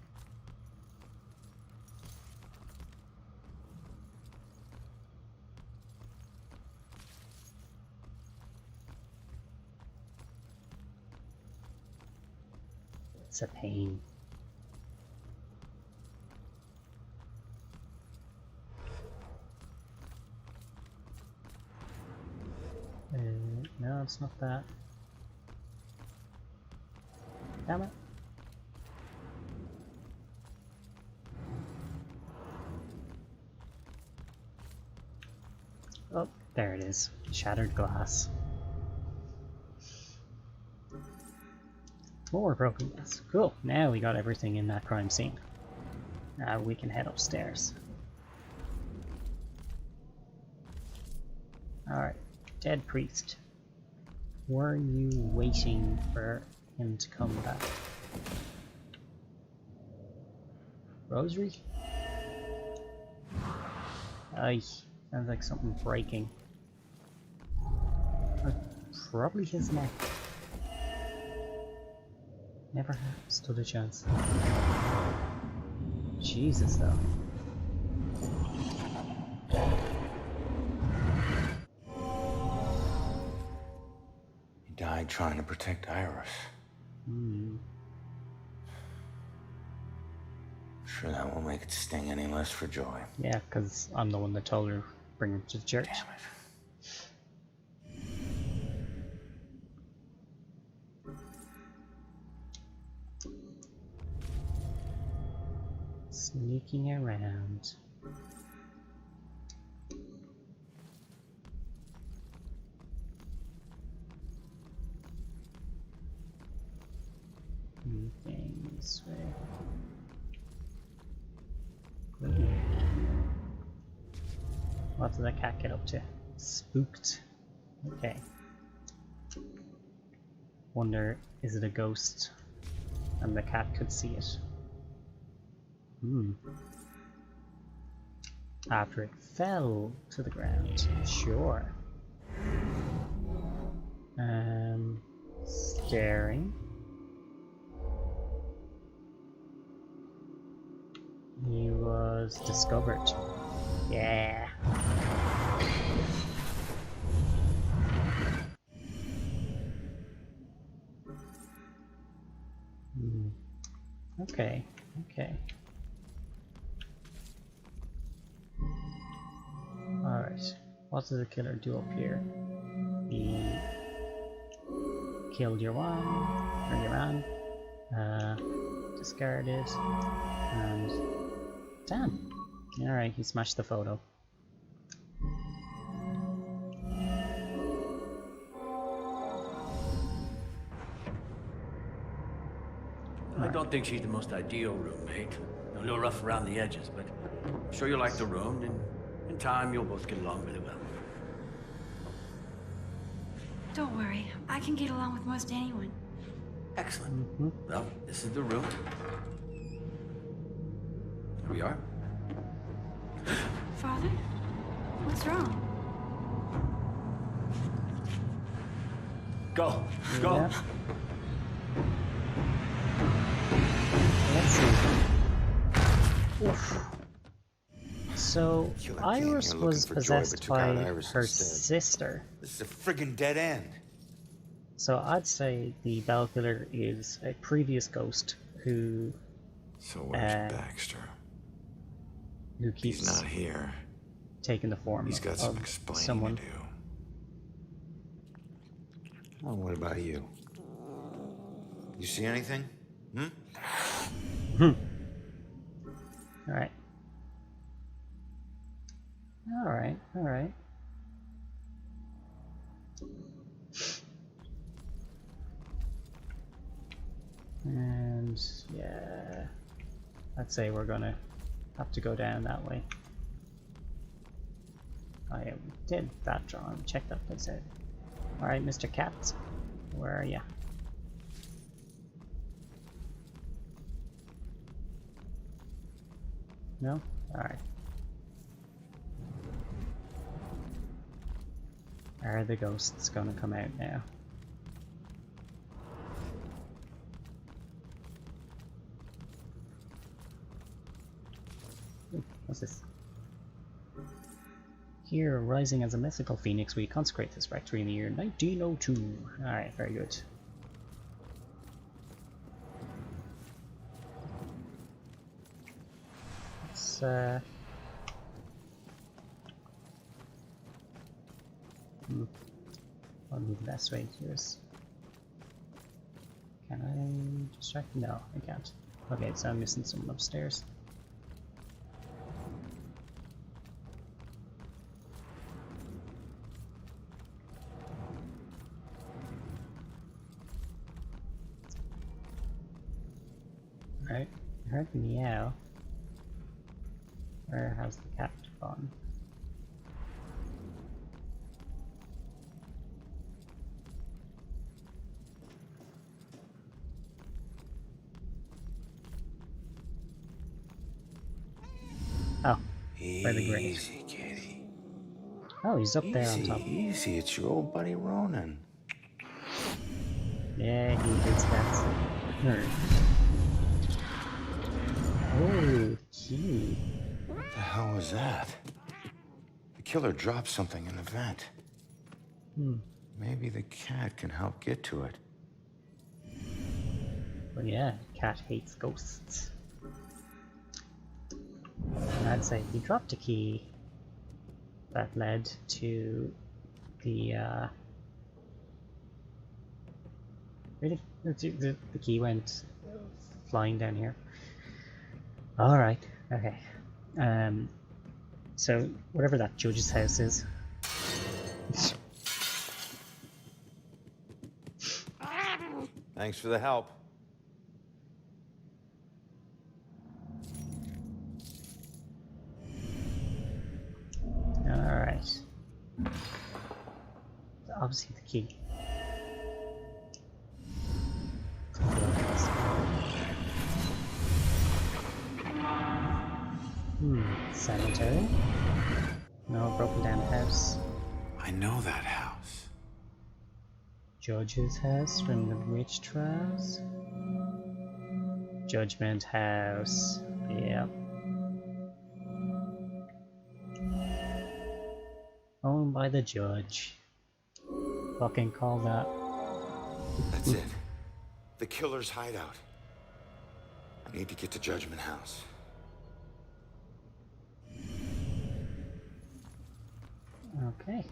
It's a pain. No, it's not that. Damn it. Oh, there it is. Shattered glass. More broken glass. Cool. Now we got everything in that crime scene. Now we can head upstairs. Alright. Dead priest. Were you waiting for him to come back? Rosary? Aye. Sounds like something breaking. Probably his neck. Never stood a chance. Jesus though. He died trying to protect Iris. Sure that won't make it sting any less for Joy. Yeah, because I'm the one that told her bring him to church. Damn it. Sneaking around. Anything this way. Ooh. What did that cat get up to? Spooked. Okay. Wonder, is it a ghost? And the cat could see it. After it fell to the ground. Sure. Staring. He was discovered. Yeah. Okay. Okay. Alright. What does the killer do up here? He killed your one, or your man. Discarded. And damn. Alright, he smashed the photo. I don't think she's the most ideal roommate. A little rough around the edges, but I'm sure you'll like the room, and in time you'll both get along really well. Don't worry, I can get along with most anyone. Excellent. Well, this is the room. Here we are. Father? What's wrong? Go. Go. Yeah. Let's see. Oof. So, Iris was possessed by her sister. This is a friggin' dead end. So I'd say the Bell Killer is a previous ghost who... So where's Baxter? Who keeps... He's not here. Taking the form He's got some of explaining someone. to do. Oh, what about you? You see anything? Alright. Alright, alright. And yeah, I'd say we're gonna have to go down that way. I did that drawing. Check that place out. Alright, Mr. Cat, where are ya? No? Alright. Are the ghosts gonna come out now? Ooh, what's this? Here, rising as a mythical phoenix, we consecrate this rectory in the year 1902. Alright, very good. Let's, probably the best way to do this. Can I distract? No, I can't. Okay, so I'm missing someone upstairs. Right, I heard the meow. Where has the cat gone? Oh, by the grave. Easy, kitty. Oh, he's up there on top. Easy, it's your old buddy Ronan. Yeah, he hates cats. Nerd. Oh, key. What the hell was that? The killer dropped something in the vent. Maybe the cat can help get to it. Well, yeah, cat hates ghosts. And I'd say he dropped a key that led to the, really? The key went flying down here. Alright, okay. So, whatever that judge's house is. Thanks for the help. Alright. Obviously the key. Cemetery. No, broken down house. I know that house. Judge's house from the witch trials. Judgment house. Yep. Owned by the judge. Fucking call that. That's it. The killer's hideout. I need to get to Judgment House. Okay.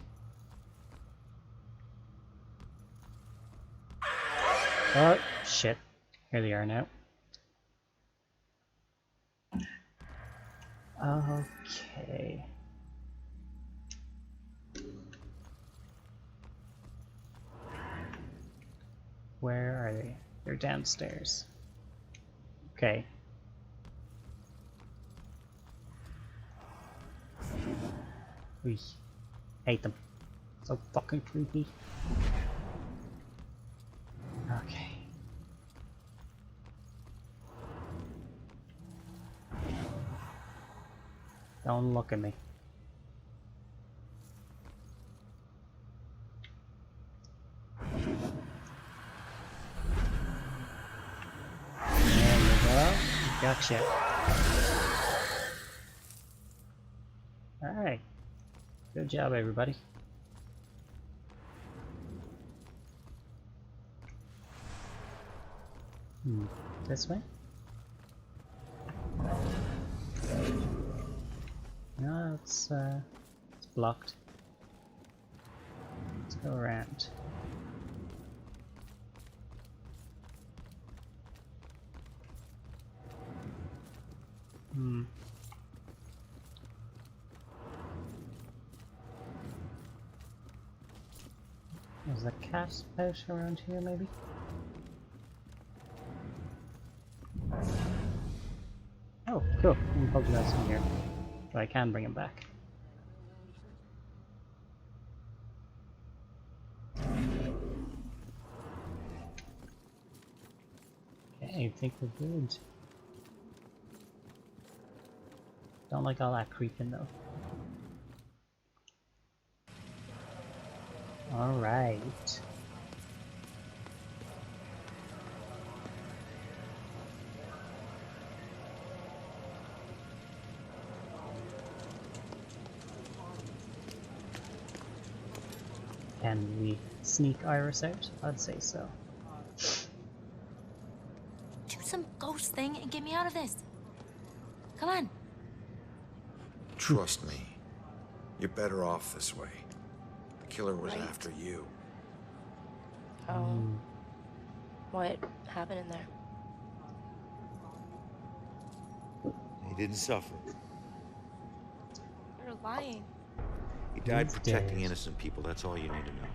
Oh, shit. Here they are now. Okay. Where are they? They're downstairs. Okay. We hate them. So fucking creepy. Okay. Don't look at me. Gotcha. Alright. Good job, everybody. This way? No, it's blocked. Let's go around. There's a cat spout around here, maybe? Oh, cool. I'm probably not in here. But I can bring him back. Okay, I think we're good. Don't like all that creeping though. Alright. Can we sneak Iris out? I'd say so. Do some ghost thing and get me out of this. Come on. Trust me. You're better off this way. The killer was after you. Oh. What happened in there? He didn't suffer. You're lying. He died protecting innocent people. That's all you need to know.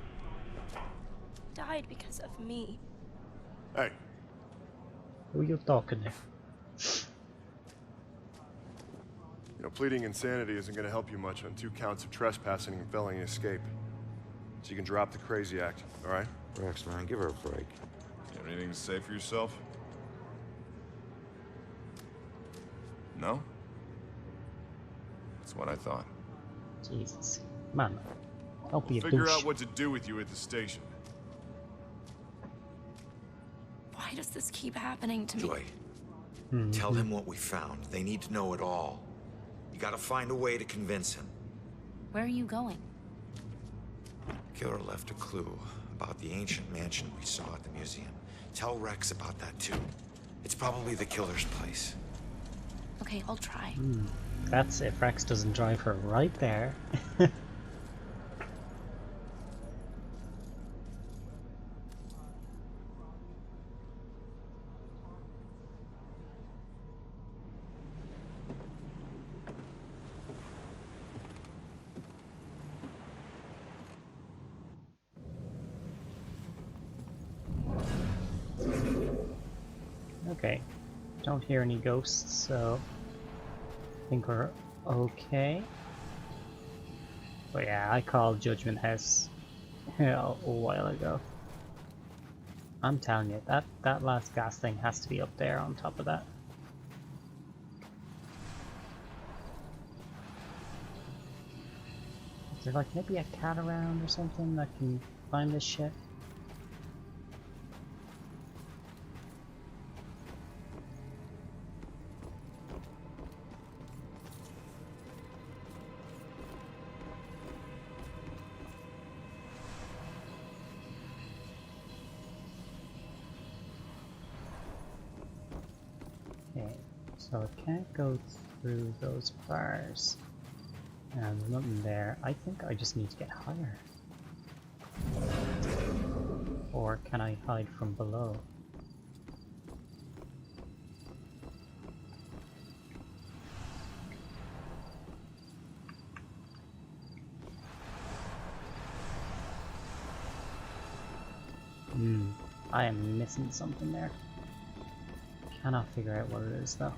Died because of me. Hey. Who are you talking to? You know, pleading insanity isn't going to help you much on 2 counts of trespassing and felony escape. So you can drop the crazy act, all right? Rex, man, give her a break. You have anything to say for yourself? No? That's what I thought. Jesus. Man, don't be a Figure douche. out what to do with you at the station. Why does this keep happening to me? Joy, tell him what we found. They need to know it all. You gotta find a way to convince him. Where are you going? Killer left a clue about the ancient mansion we saw at the museum. Tell Rex about that too. It's probably the killer's place. Okay, I'll try. That's if Rex doesn't drive her right there. Okay, don't hear any ghosts, so I think we're okay. But yeah, I called Judgment House a while ago. I'm telling you, that last gas thing has to be up there on top of that. Is there like maybe a cat around or something that can find this shit? Okay, so it can't go through those bars. And there's nothing there. I think I just need to get higher. Or can I hide from below? I am missing something there. Cannot figure out what it is though.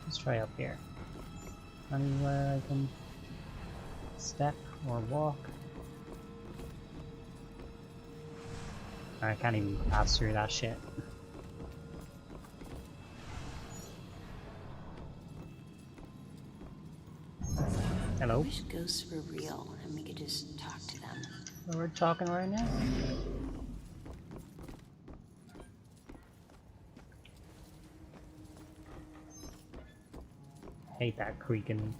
Let's try up here. Anywhere I can step or walk. I can't even pass through that shit. Hello? I wish ghosts were real and we could just talk to them. So we're talking right now? hate that creaking.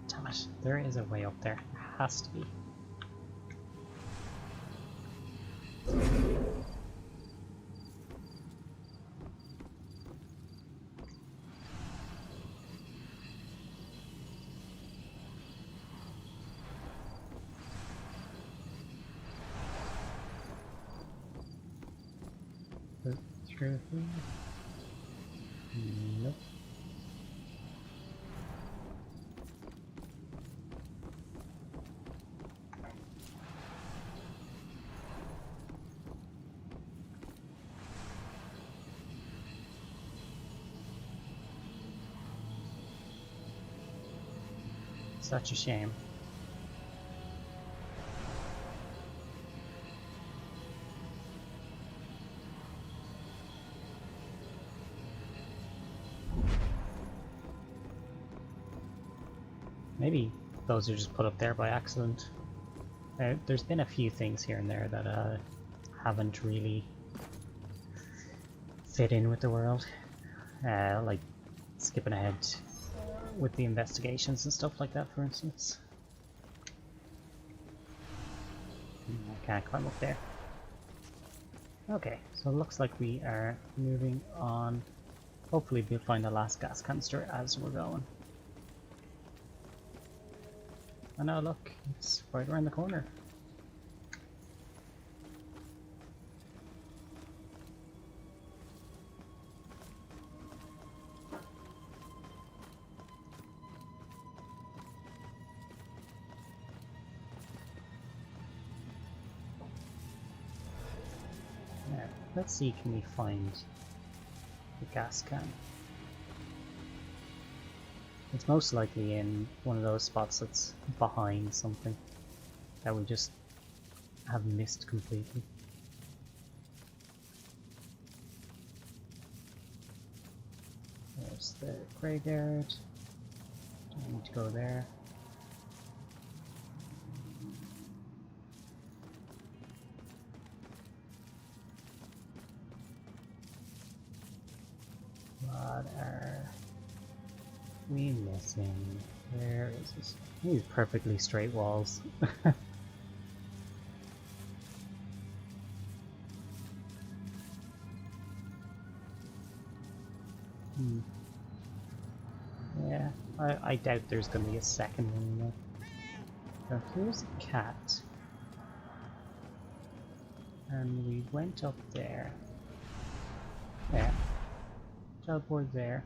Damn it, there is a way up there. Has to be. Through here? Nope. Such a shame. Maybe those are just put up there by accident. There's been a few things here and there that haven't really fit in with the world. Like skipping ahead with the investigations and stuff like that, for instance. I can't climb up there. Okay, so it looks like we are moving on. Hopefully we'll find the last gas canister as we're going. Oh no, look, it's right around the corner. Now, let's see, can we find the gas can? It's most likely in one of those spots that's behind something that we just have missed completely. There's the graveyard. Don't need to go there. What are we missing? Where is this? These perfectly straight walls. Yeah, I doubt there's going to be a second one though. So here's a cat. And we went up there. There. Teleport there.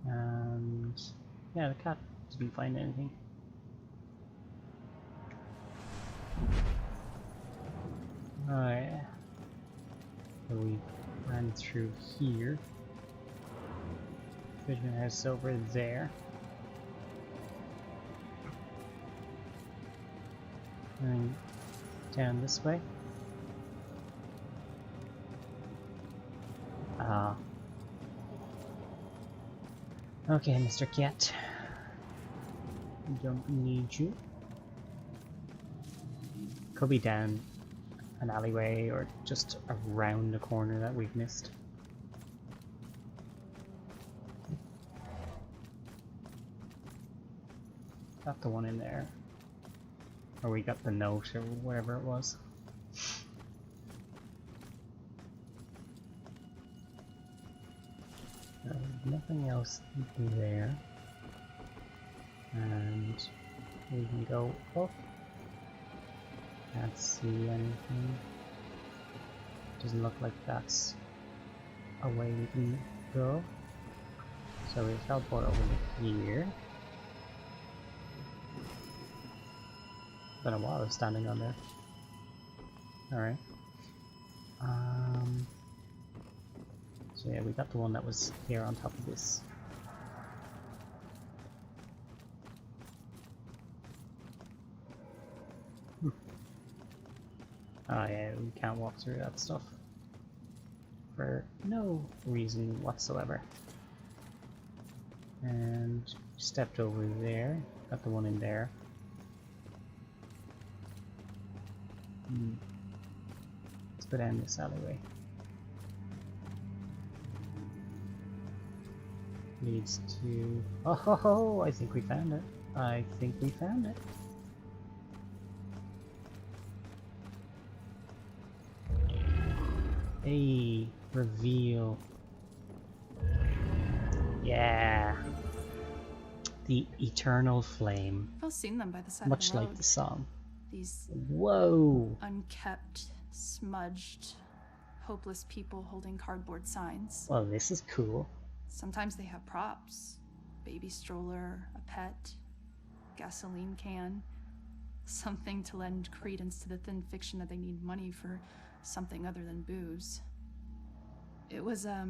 And yeah, the cat didn't find anything. Alright. So we ran through here. Vision house over there. And down this way. Ah. Okay, Mr. Cat. Don't need you. Could be down an alleyway or just around a corner that we've missed. Got the one in there. Or we got the note or whatever it was. Nothing else there. And we can go up. Can't see anything. Doesn't look like that's a way we can go. So we teleport over to here. Been a while of standing on there. Alright. So yeah, we got the one that was here on top of this. Oh yeah, we can't walk through that stuff. For no reason whatsoever. And stepped over there. Got the one in there. Let's go down this alleyway. Leads to... Oh ho ho! I think we found it. I think we found it. Hey, reveal. Yeah. The eternal flame. I've seen them by the side Much of the road. like the song. These Whoa! unkept, smudged, hopeless people holding cardboard signs. Well, this is cool. Sometimes they have props. Baby stroller, a pet, gasoline can. Something to lend credence to the thin fiction that they need money for something other than booze. It was a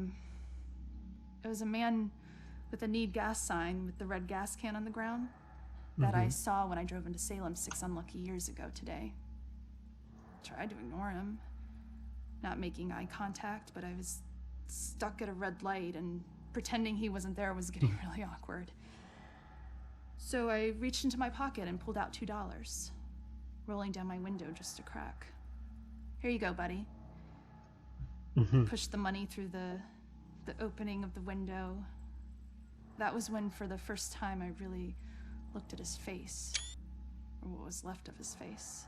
man with a need gas sign with the red gas can on the ground that I saw when I drove into Salem 6 unlucky years ago today. Tried to ignore him, not making eye contact, but I was stuck at a red light and pretending he wasn't there was getting really awkward. So I reached into my pocket and pulled out $2, rolling down my window just a crack. Here you go, buddy. Pushed the money through the opening of the window. That was when, for the first time, I really looked at his face, or what was left of his face.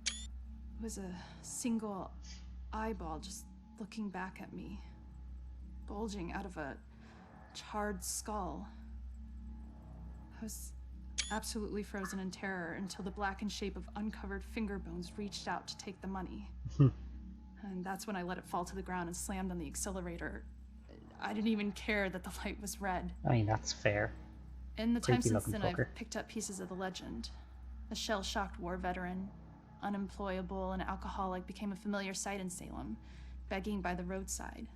It was a single eyeball just looking back at me, bulging out of a charred skull. I was absolutely frozen in terror until the blackened shape of uncovered finger bones reached out to take the money. And that's when I let it fall to the ground and slammed on the accelerator. I didn't even care that the light was red. I mean, that's fair. In the time Creepy since looking then, fucker. I've picked up pieces of the legend. A shell-shocked war veteran, unemployable and alcoholic, became a familiar sight in Salem, begging by the roadside.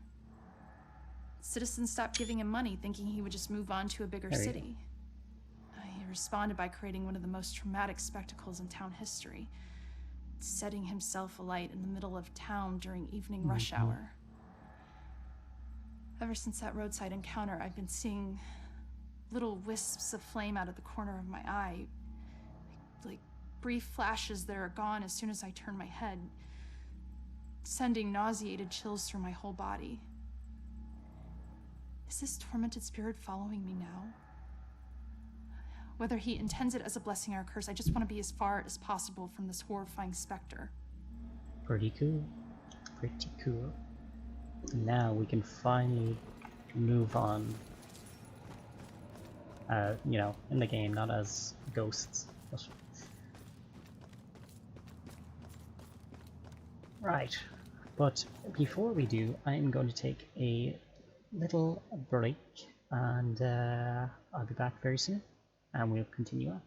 Citizens stopped giving him money, thinking he would just move on to a bigger city. He responded by creating one of the most traumatic spectacles in town history, setting himself alight in the middle of town during evening rush hour. Ever since that roadside encounter, I've been seeing little wisps of flame out of the corner of my eye, like brief flashes that are gone as soon as I turn my head, sending nauseated chills through my whole body. Is this tormented spirit following me now? Whether he intends it as a blessing or a curse, I just want to be as far as possible from this horrifying specter. Pretty cool. Pretty cool. Now we can finally move on. You know, in the game, not as ghosts. But... Right. But before we do, I'm going to take a little break, and I'll be back very soon, and we'll continue on.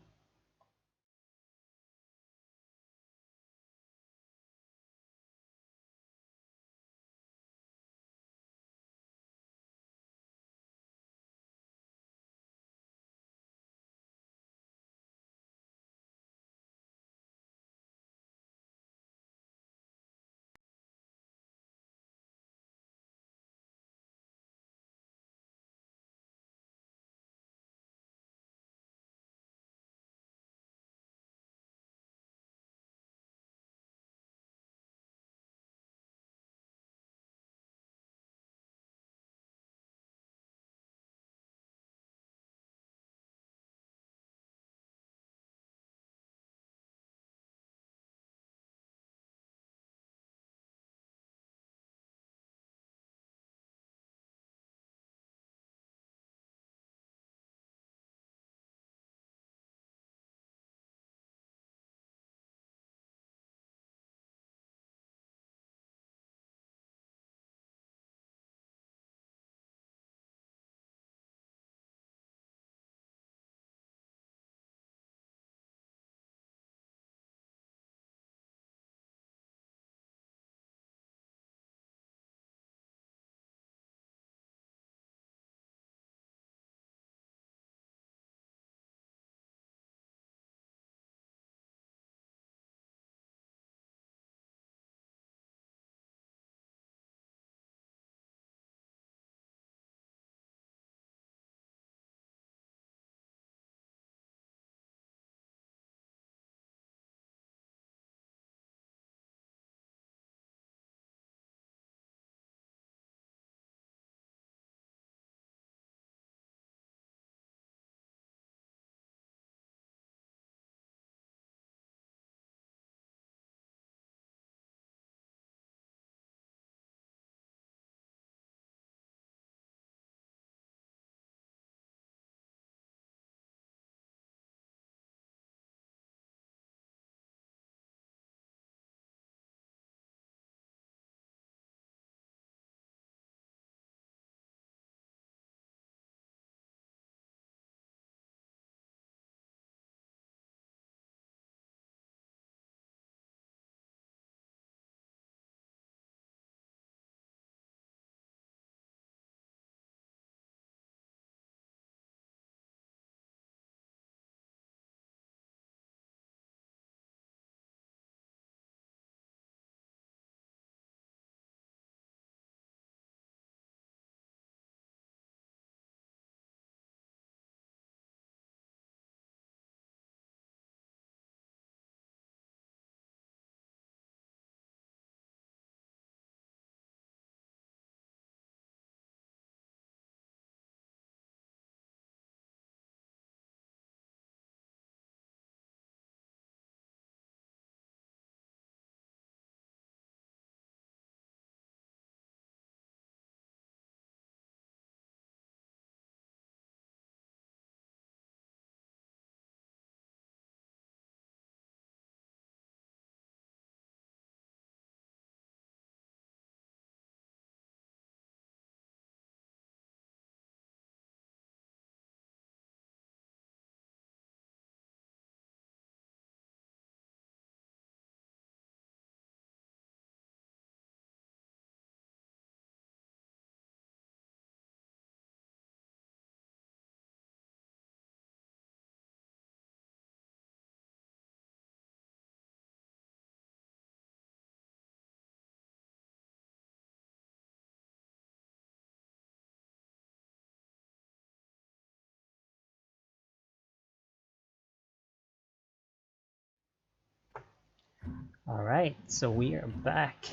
Alright, so we are back.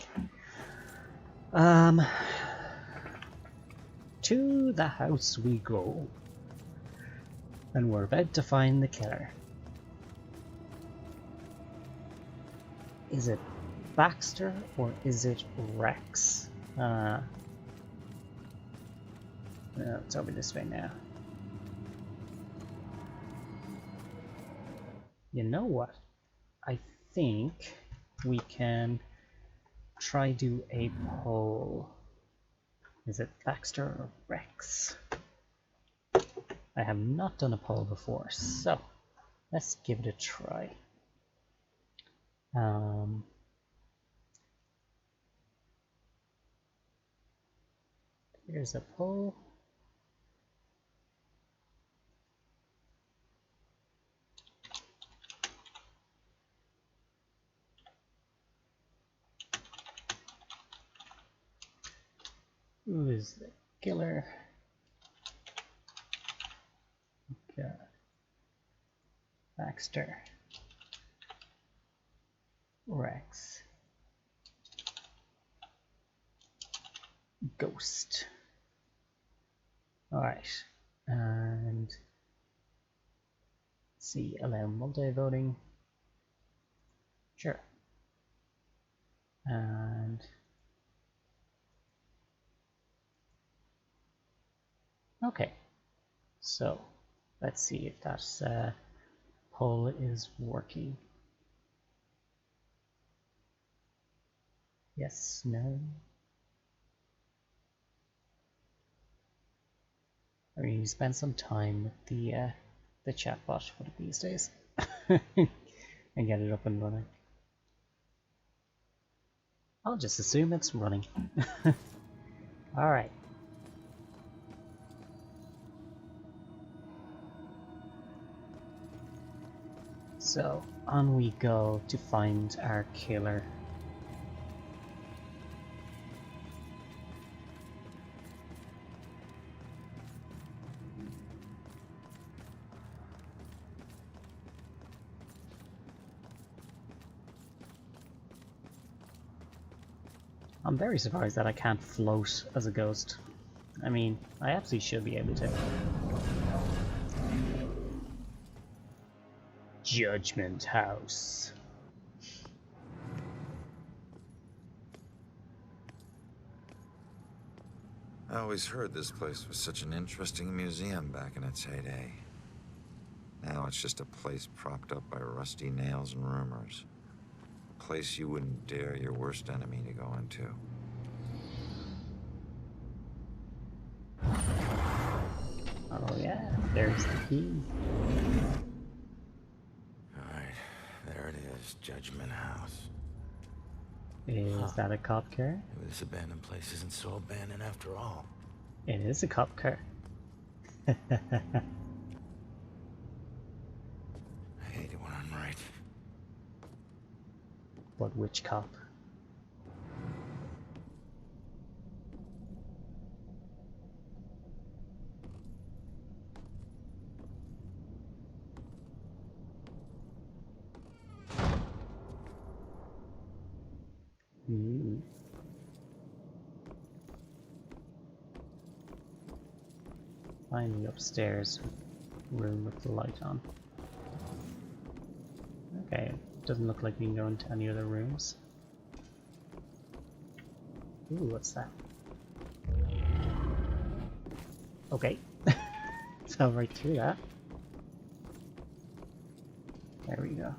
To the house we go. And we're about to find the killer. Is it Baxter or is it Rex? No, it's over this way now. You know what? I think we can try do a poll. Is it Baxter or Rex? I have not done a poll before, so let's give it a try. Here's a poll. Who is the killer? Okay. Baxter. Rex. Ghost. Alright. And let's see, allow multi-voting. Sure. And okay, so let's see if that poll is working. Yes, no. I mean, you spend some time with the chatbot one of these days and get it up and running. I'll just assume it's running. All right. So, on we go to find our killer. I'm very surprised that I can't float as a ghost. I mean, I absolutely should be able to. Judgment House. I always heard this place was such an interesting museum back in its heyday. Now it's just a place propped up by rusty nails and rumors. A place you wouldn't dare your worst enemy to go into. Oh yeah, there's the key. Alright, there it is, Judgment House. Is that a cop car? Maybe this abandoned place isn't so abandoned after all. It is a cop car. I hate it when I'm right. But which cop? Finally upstairs, room with the light on. Okay, doesn't look like we can go into any other rooms. Ooh, what's that? Okay, fell right through that. There we go.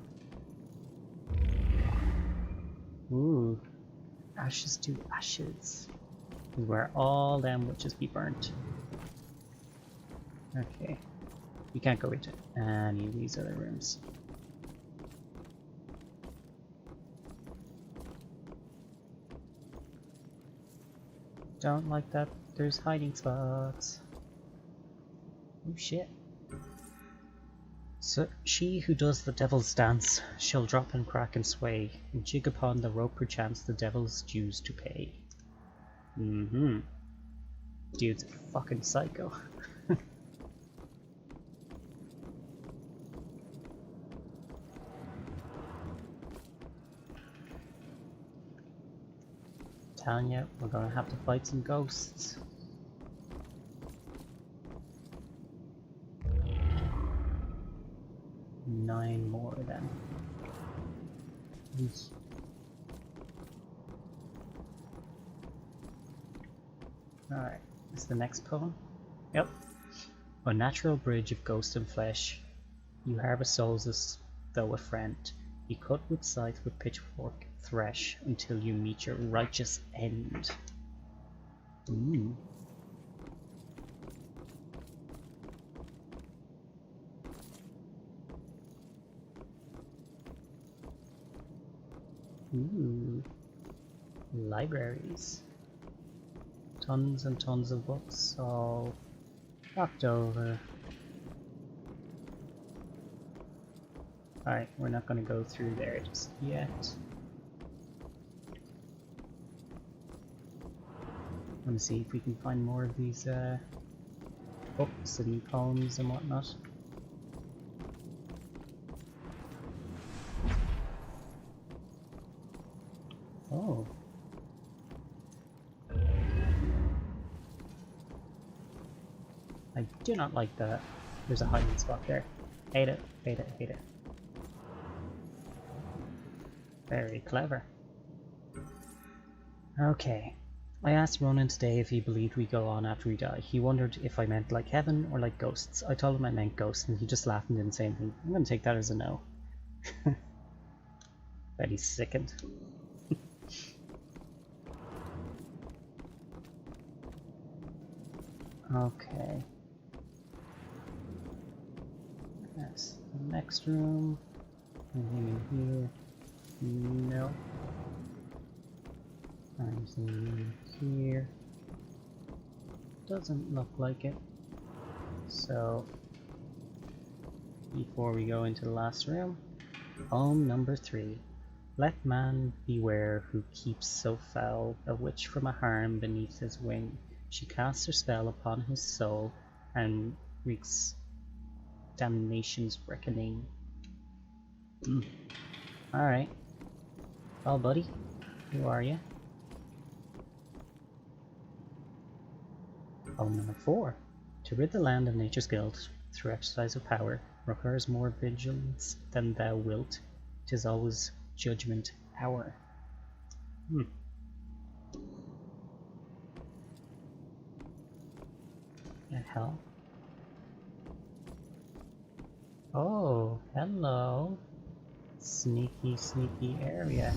Ooh, ashes to ashes. Where all them witches be burnt. Okay, you can't go into any of these other rooms. Don't like that there's hiding spots. Oh shit. So she who does the devil's dance shall drop and crack and sway, and jig upon the rope perchance the devil's dues to pay. Dude's a fucking psycho. telling you, we're gonna have to fight some ghosts. Nine more then. Eesh. Alright, is the next poem? Yep. Unnatural bridge of ghost and flesh, you harbour souls as though a friend. You cut with scythe, with pitchfork thresh, until you meet your righteous end. Ooh. Ooh. Libraries. Tons and tons of books, all knocked over. Alright, we're not going to go through there just yet. I want to see if we can find more of these books and poems and whatnot. Oh. I do not like that. There's a hiding spot there. Hate it, hate it, hate it. Very clever. Okay. I asked Ronan today if he believed we go on after we die. He wondered if I meant like heaven or like ghosts. I told him I meant ghosts and he just laughed and didn't say anything. I'm gonna take that as a no. Bet he's sickened. Okay. That's the next room. Anything in here? No. Anything in here? Doesn't look like it. So, before we go into the last room, poem number 3. Let man beware who keeps so foul a witch from a harm beneath his wing. She casts her spell upon his soul and wreaks damnation's reckoning. Alright. Well, buddy, who are you? Poem number 4. To rid the land of nature's guilt through exercise of power requires more vigilance than thou wilt. 'Tis always judgment hour. The hell? Oh, hello. Sneaky, sneaky area.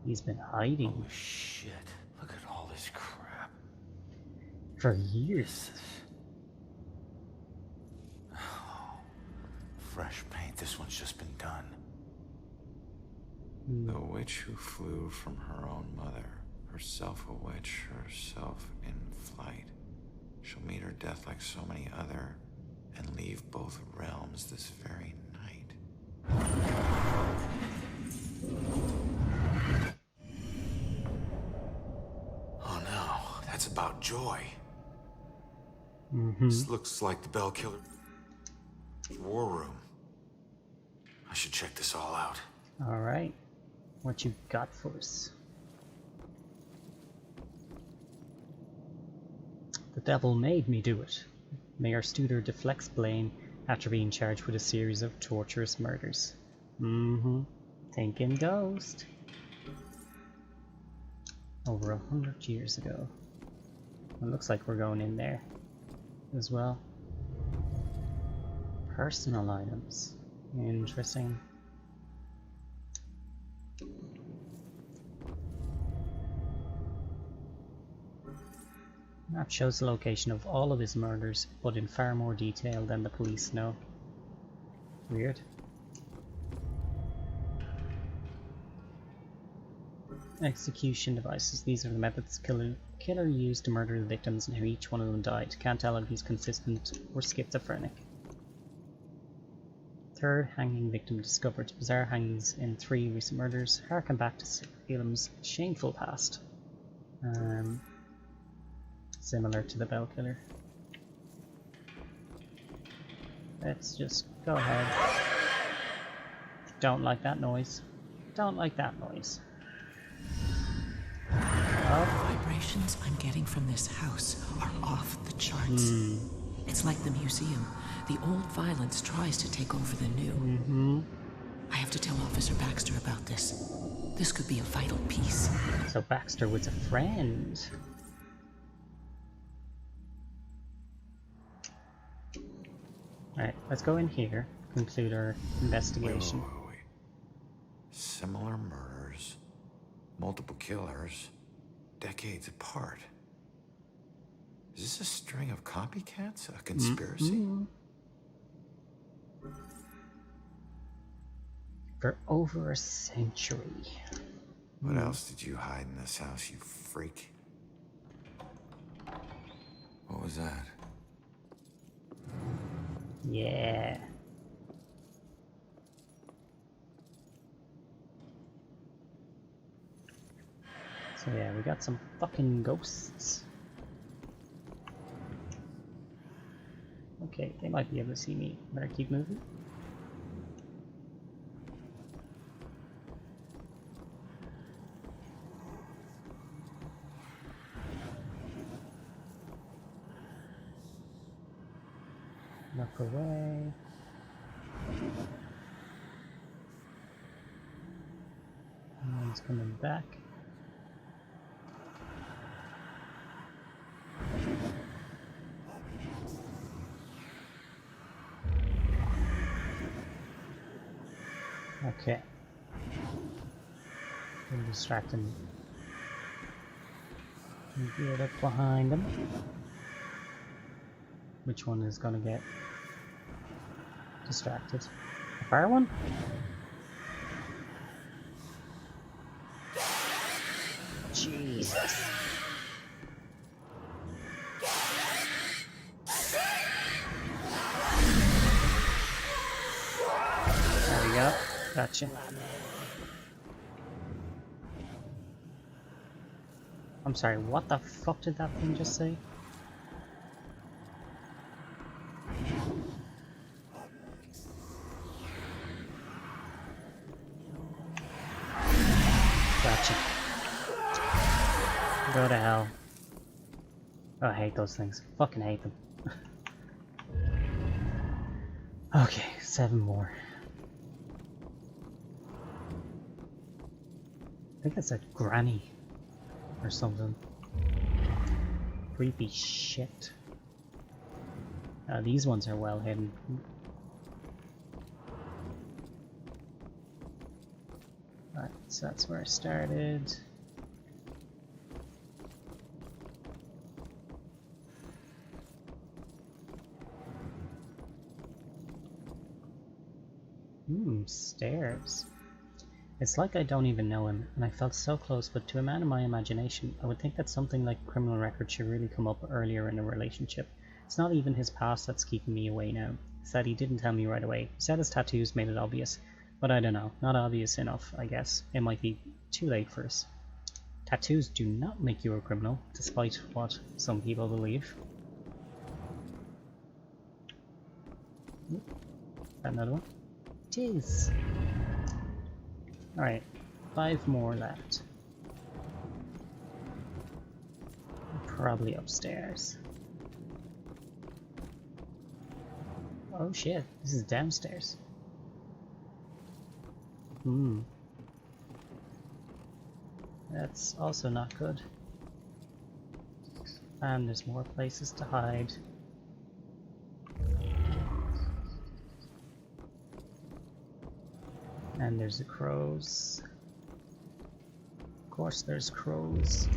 He's been hiding. Oh shit. Look at all this crap. For years. Oh, fresh paint. This one's just been done. The witch who flew from her own mother, herself a witch, herself in flight. She'll meet her death like so many other, and leave both realms this very night. Oh no, that's about Joy. Mm-hmm. This looks like the Bell Killer war room. I should check this all out. Alright. What you got for us? The devil made me do it. Mayor Studer deflects blame after being charged with a series of torturous murders. Thinking ghost. Over 100 years ago. It looks like we're going in there as well. Personal items. Interesting. Map shows the location of all of his murders, but in far more detail than the police know. Weird. Execution devices. These are the methods killer used to murder the victims and how each one of them died. Can't tell if he's consistent or schizophrenic. Third hanging victim discovered. Bizarre hangings in 3 recent murders. Harken back to Salem's shameful past. Similar to the Bell Killer. Let's just go ahead. Don't like that noise. Don't like that noise. The vibrations I'm getting from this house are off the charts. It's like the museum. The old violence tries to take over the new. I have to tell Officer Baxter about this. This could be a vital piece. So Baxter was a friend. Alright, let's go in here, conclude our investigation. Wait. Similar murders, multiple killers, decades apart. Is this a string of copycats? A conspiracy? For over a century. What else did you hide in this house, you freak? What was that? Yeah. So yeah, we got some fucking ghosts. Okay, they might be able to see me. Better keep moving. Look away. No one's coming back. Okay. I'm distracting. Get up behind them. Which one is gonna get distracted? The fire one? Jesus. There we go. Gotcha. I'm sorry, what the fuck did that thing just say? Gotcha. Go to hell. Oh, I hate those things. Fucking hate them. Okay, 7 more. I think that's a granny or something. Creepy shit. These ones are well hidden. Alright, so that's where I started. Stairs. It's like I don't even know him, and I felt so close, but to a man in my imagination, I would think that something like criminal record should really come up earlier in a relationship. It's not even his past that's keeping me away now. It's that he didn't tell me right away. He said his tattoos made it obvious, but I don't know. Not obvious enough, I guess. It might be too late for us. Tattoos do not make you a criminal, despite what some people believe. Another one. Jeez. Alright, 5 more left. Probably upstairs. Oh shit, this is downstairs. That's also not good. And there's more places to hide. And there's the crows. Of course there's crows.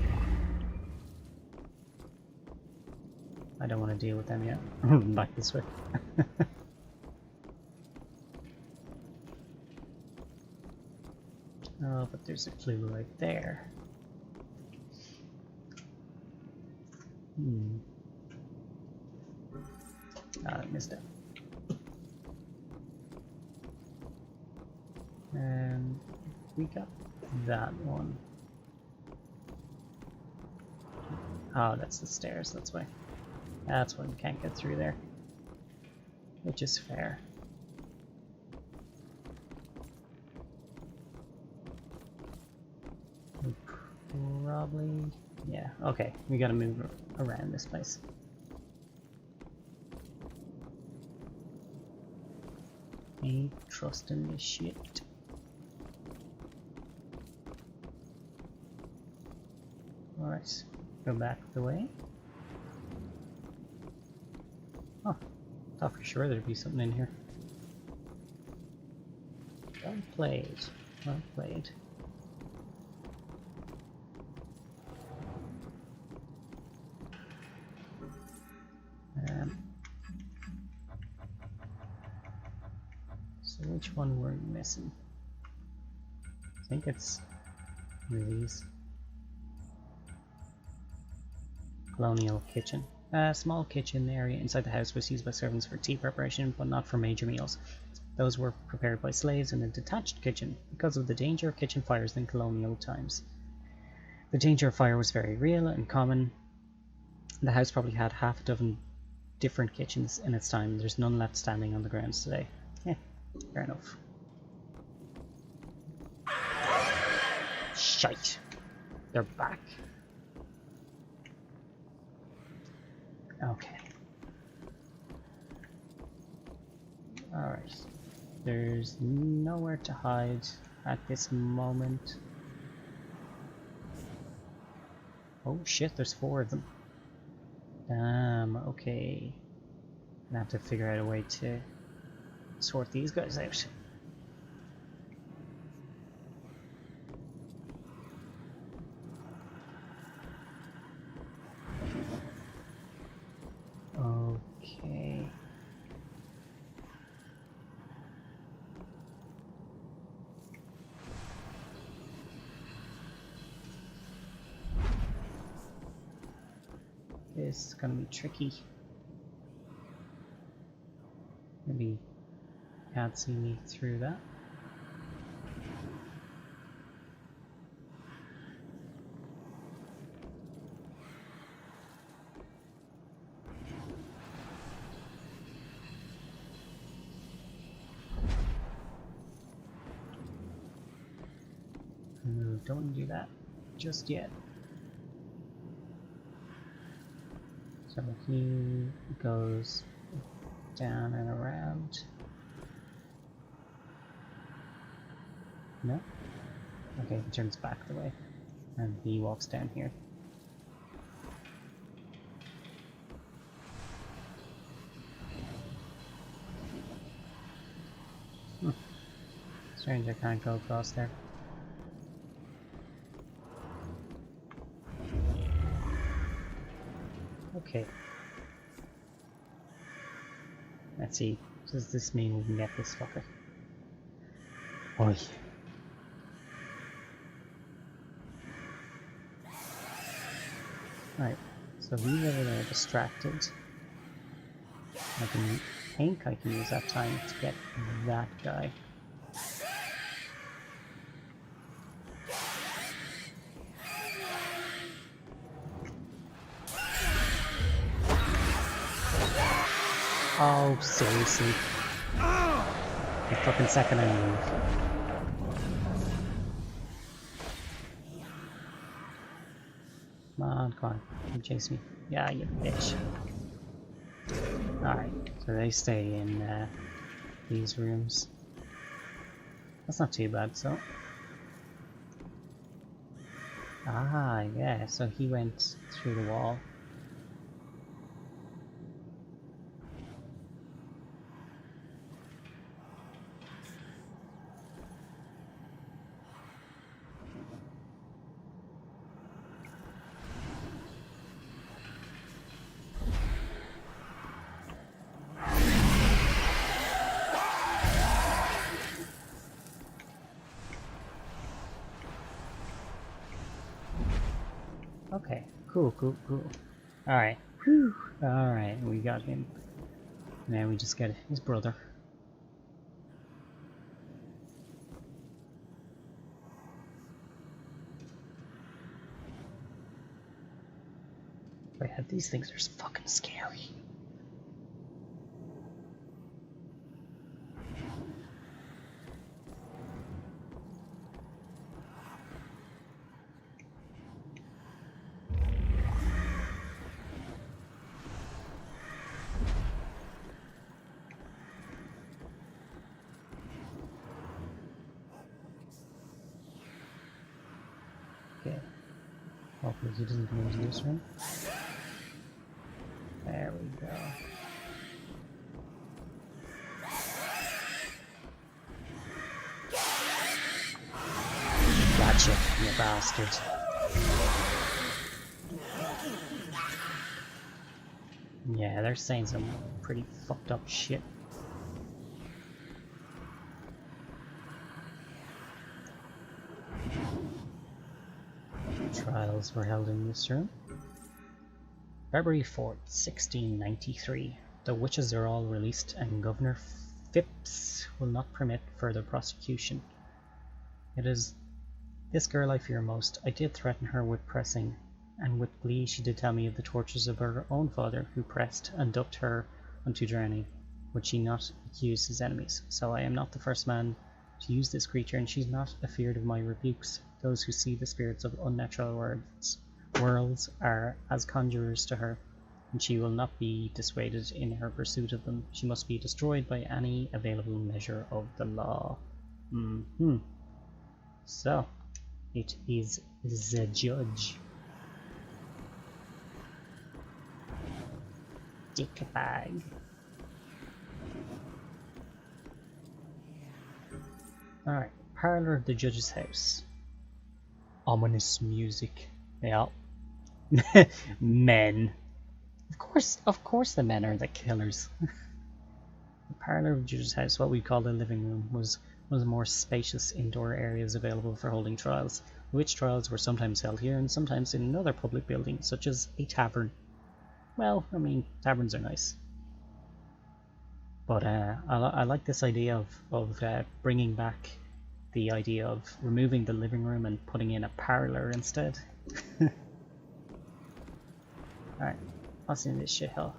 I don't want to deal with them yet. Back this way. Oh, but there's a clue right there. I missed it. And we got that one. Oh, that's the stairs, that's why. That's why we can't get through there. Which is fair. We probably Yeah, okay. We gotta move around this place. Ain't trusting this shit. Alright, go back the way. Oh, thought for sure there'd be something in here. Well played. Well played. So which one were we missing? I think it's one of these. Colonial kitchen. A small kitchen area inside the house was used by servants for tea preparation, but not for major meals. Those were prepared by slaves in a detached kitchen because of the danger of kitchen fires in colonial times. The danger of fire was very real and common. The house probably had half a dozen different kitchens in its time. There's none left standing on the grounds today. Yeah, fair enough. Shite. They're back. Okay. Alright. There's nowhere to hide at this moment. Oh shit, there's 4 of them. Damn, okay. I'm gonna have to figure out a way to sort these guys out. Okay. This is gonna be tricky. Maybe you can't see me through that. No, don't do that just yet. So he goes down and around. No? Okay, he turns back the way. And he walks down here. Strange, I can't go across there. Okay. Let's see. Does this mean we can get this fucker? Oi. Right. So these over there are distracted. I think I can use that time to get that guy. Oh, seriously. The fucking second I move. Come on. You chase me. Yeah, you bitch. Alright, so they stay in these rooms. That's not too bad, so. Ah, yeah, so he went through the wall. Okay, cool. Alright. Alright, we got him. Now we just get his brother. Wait, these things are fucking scary. Hopefully he doesn't come into this room. There we go. Gotcha, you bastard. Yeah, they're saying some pretty fucked up shit. Trials were held in this room. February 4th, 1693. The witches are all released and Governor Phipps will not permit further prosecution. It is this girl I fear most. I did threaten her with pressing, and with glee she did tell me of the tortures of her own father, who pressed and ducked her unto drowning. Would she not accuse his enemies? So I am not the first man to use this creature, and she's not afeard of my rebukes. Those who see the spirits of unnatural worlds are as conjurers to her, and she will not be dissuaded in her pursuit of them. She must be destroyed by any available measure of the law. So, it is the judge. Dickbag. Alright, parlor of the judge's house. Ominous music. Yeah. Men. Of course the men are the killers. The parlor of the judge's house, what we call the living room, was one of the more spacious indoor areas available for holding trials. Witch trials were sometimes held here and sometimes in another public building, such as a tavern. Well, I mean, taverns are nice. But I like this idea of bringing back the idea of removing the living room and putting in a parlor instead. Alright, what's in this shithole?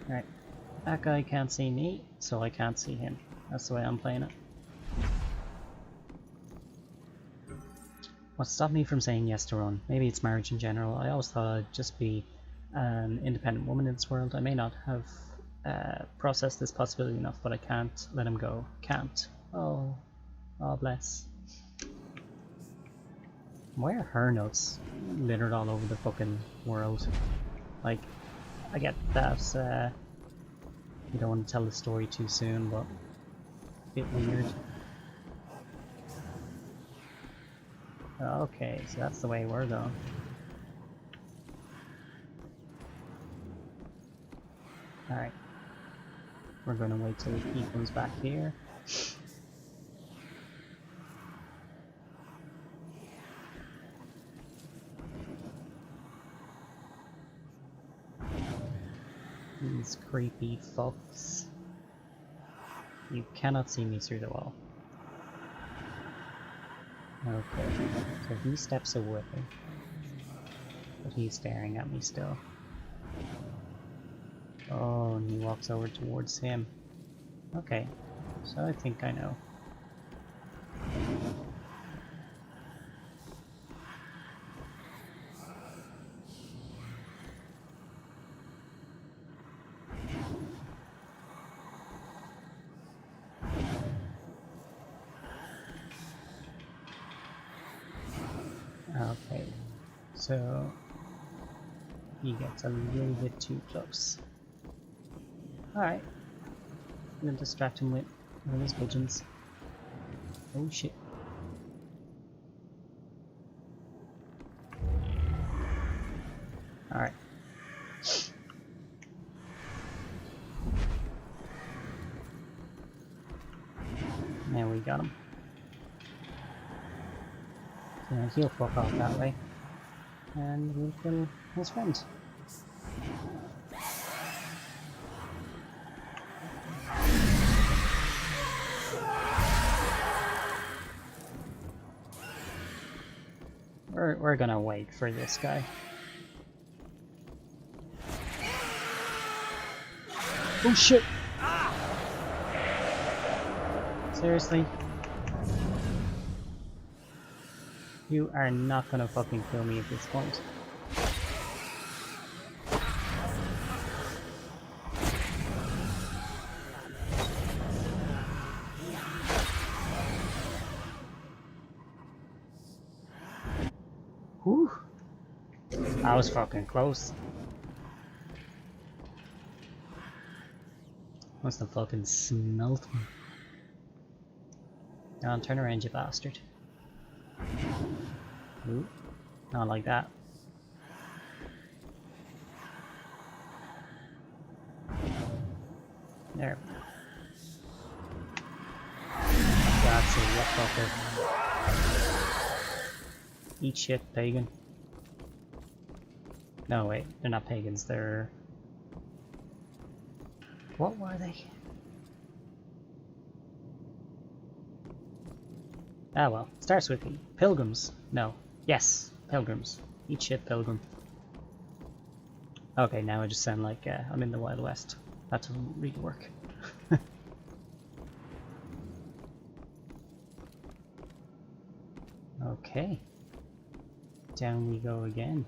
Alright, that guy can't see me, so I can't see him. That's the way I'm playing it. What stopped me from saying yes to Ron? Maybe it's marriage in general. I always thought I'd just be an independent woman in this world. I may not have processed this possibility enough, but I can't let him go. Can't. Oh bless. Why are her notes littered all over the fucking world? Like, I get that you don't want to tell the story too soon, but a bit weird. Okay, so that's the way we're going. Alright. We're gonna wait till he comes back here. These creepy fucks. You cannot see me through the wall. Okay, so he steps away, but he's staring at me still. Oh, and he walks over towards him. Okay, so I think I know. Okay, so he gets a little bit too close. Alright, I'm gonna distract him with one of his pigeons. Oh shit. Alright. There we got him. And he'll fuck off that way. And we'll kill his friend. We're gonna wait for this guy. Oh shit! Seriously? You are not gonna fucking kill me at this point. Whew. That was fucking close. Must have fucking smelt me. Now turn around, you bastard. Ooh. Not like that. There. That's a what fucker. Eat shit, pagan. No, wait, they're not pagans, they're... What were they? Ah well, starts with P. Pilgrims. No. Yes, pilgrims. Eat shit, pilgrim. Okay, now I just sound like I'm in the Wild West. That doesn't really work. Okay. Down we go again.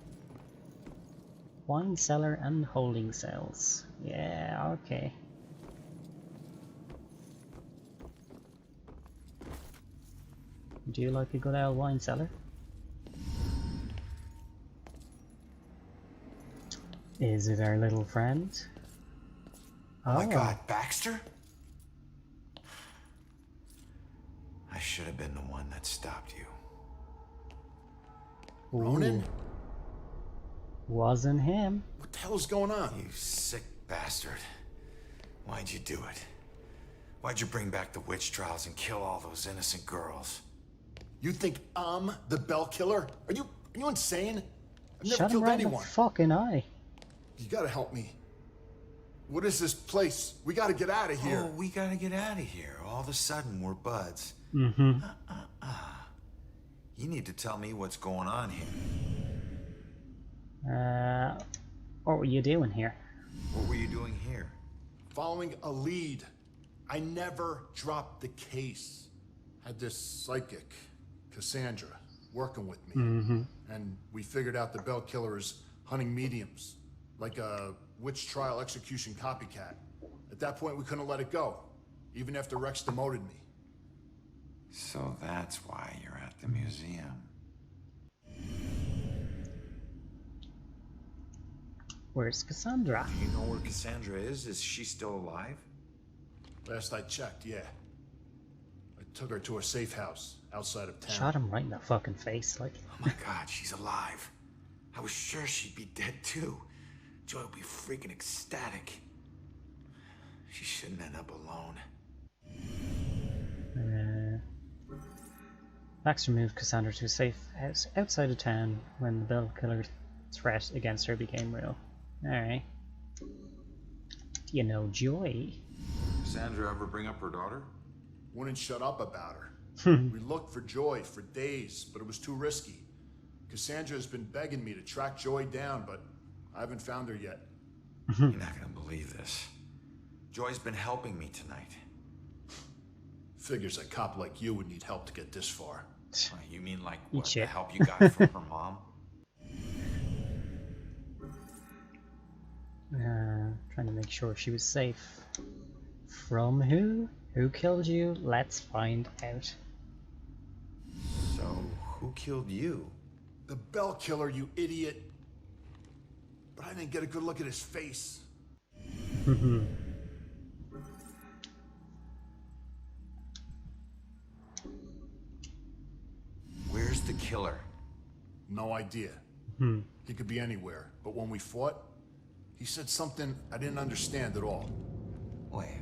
Wine cellar and holding cells. Yeah, okay. Do you like a good old wine cellar? Is it our little friend? Oh my god, Baxter? I should have been the one that stopped you. Ronan? Wasn't him. What the hell's going on? You sick bastard. Why'd you do it? Why'd you bring back the witch trials and kill all those innocent girls? You think I'm the Bell Killer? Are you insane? I've never Shut him killed right in anyone. the fucking eye. You gotta help me. What is this place? We gotta get out of here. Oh, we gotta get out of here. All of a sudden, we're buds. Mm-hmm. You need to tell me what's going on here. What were you doing here? What were you doing here? Following a lead. I never dropped the case. Had this psychic, Cassandra, working with me. Mm-hmm. And we figured out the Bell Killer is hunting mediums. Like a witch trial execution copycat. At that point, we couldn't let it go. Even after Rex demoted me. So that's why you're at the museum. Where's Cassandra? Do you know where Cassandra is? Is she still alive? Last I checked, yeah. I took her to a safe house outside of town. Shot him right in the fucking face, like. Oh my god, she's alive. I was sure she'd be dead too. Joy would be freaking ecstatic. She shouldn't end up alone. Baxter moved Cassandra to a safe house outside of town when the Bell Killer threat against her became real. Alright. You know Joy. Cassandra ever bring up her daughter? Wouldn't shut up about her. We looked for Joy for days, but it was too risky. Cassandra has been begging me to track Joy down, but I haven't found her yet. You're not gonna believe this. Joy's been helping me tonight. Figures a cop like you would need help to get this far. You mean like what, the help you got from her mom? Trying to make sure she was safe. From who? Who killed you? Let's find out. So, who killed you? The Bell Killer, you idiot. But I didn't get a good look at his face. Where's the killer? No idea. He could be anywhere. But when we fought, he said something I didn't understand at all. Wait.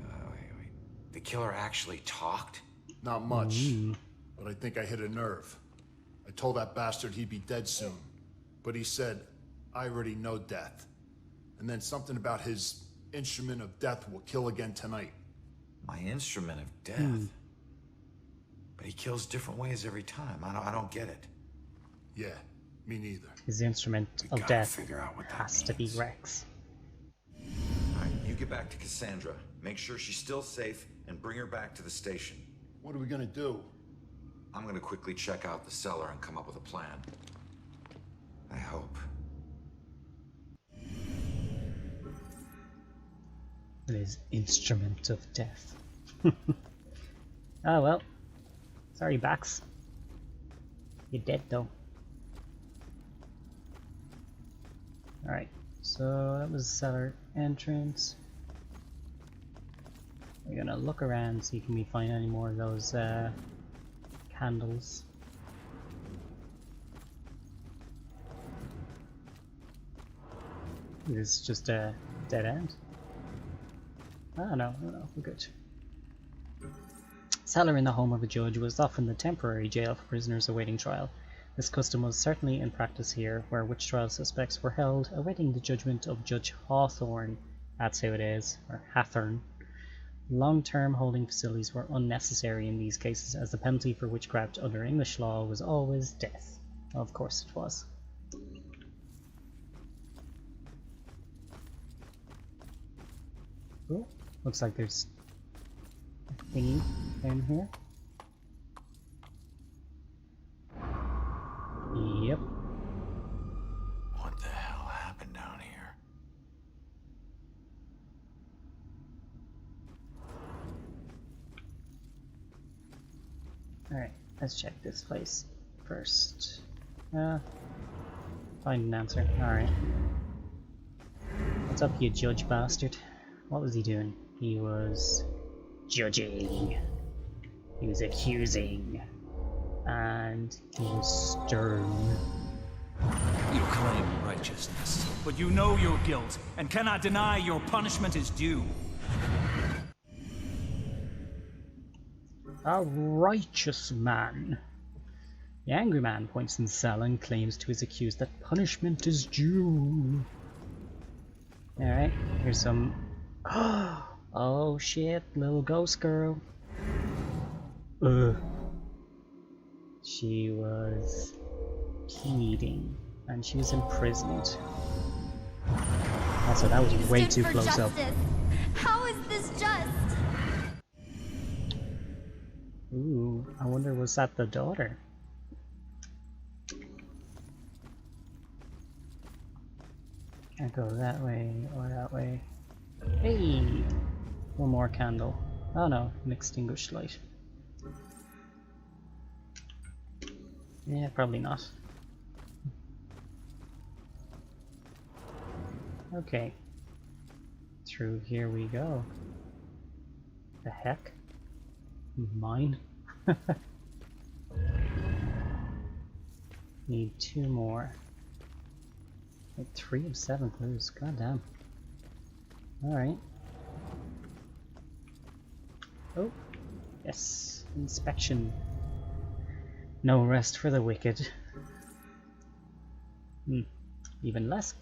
The killer actually talked? Not much, but I think I hit a nerve. I told that bastard he'd be dead soon, but he said, I already know death. And then something about his instrument of death will kill again tonight. My instrument of death? But he kills different ways every time. I don't get it. Yeah, me neither. His instrument of death has to be Rex. Alright, you get back to Cassandra. Make sure she's still safe and bring her back to the station. What are we gonna do? I'm gonna quickly check out the cellar and come up with a plan. I hope. His instrument of death. Oh well. Sorry, Bax. You're dead though. Alright, so that was the cellar entrance. We're gonna look around, see can we find any more of those candles. This is just a dead end. Oh no, we're good. Cellar in the home of a judge was often the temporary jail for prisoners awaiting trial. This custom was certainly in practice here, where witch trial suspects were held awaiting the judgment of Judge Hawthorne. That's who it is, or Hathorne. Long-term holding facilities were unnecessary in these cases, as the penalty for witchcraft under English law was always death. Of course it was. Cool. Looks like there's a thingy down here. Yep. What the hell happened down here? Alright, let's check this place first. Find an answer. Alright. What's up, you judge bastard? What was he doing? He was judging. He was accusing. And he was stern. You claim righteousness, but you know your guilt and cannot deny your punishment is due. A righteous man. The angry man points in the cell and claims to his accused that punishment is due. Alright, here's some... Oh shit, little ghost girl. She was pleading, and she was imprisoned. Also, that was way too close up. How is this just? Ooh, I wonder, was that the daughter? Can't go that way or that way. Hey! One more candle. Oh no, an extinguished light. Yeah, probably not. Okay. Through here we go. The heck? Mine? Need 2 more. Like 3 of 7 clues. God damn. Alright. Oh. Yes. Inspection. No rest for the wicked. Even less.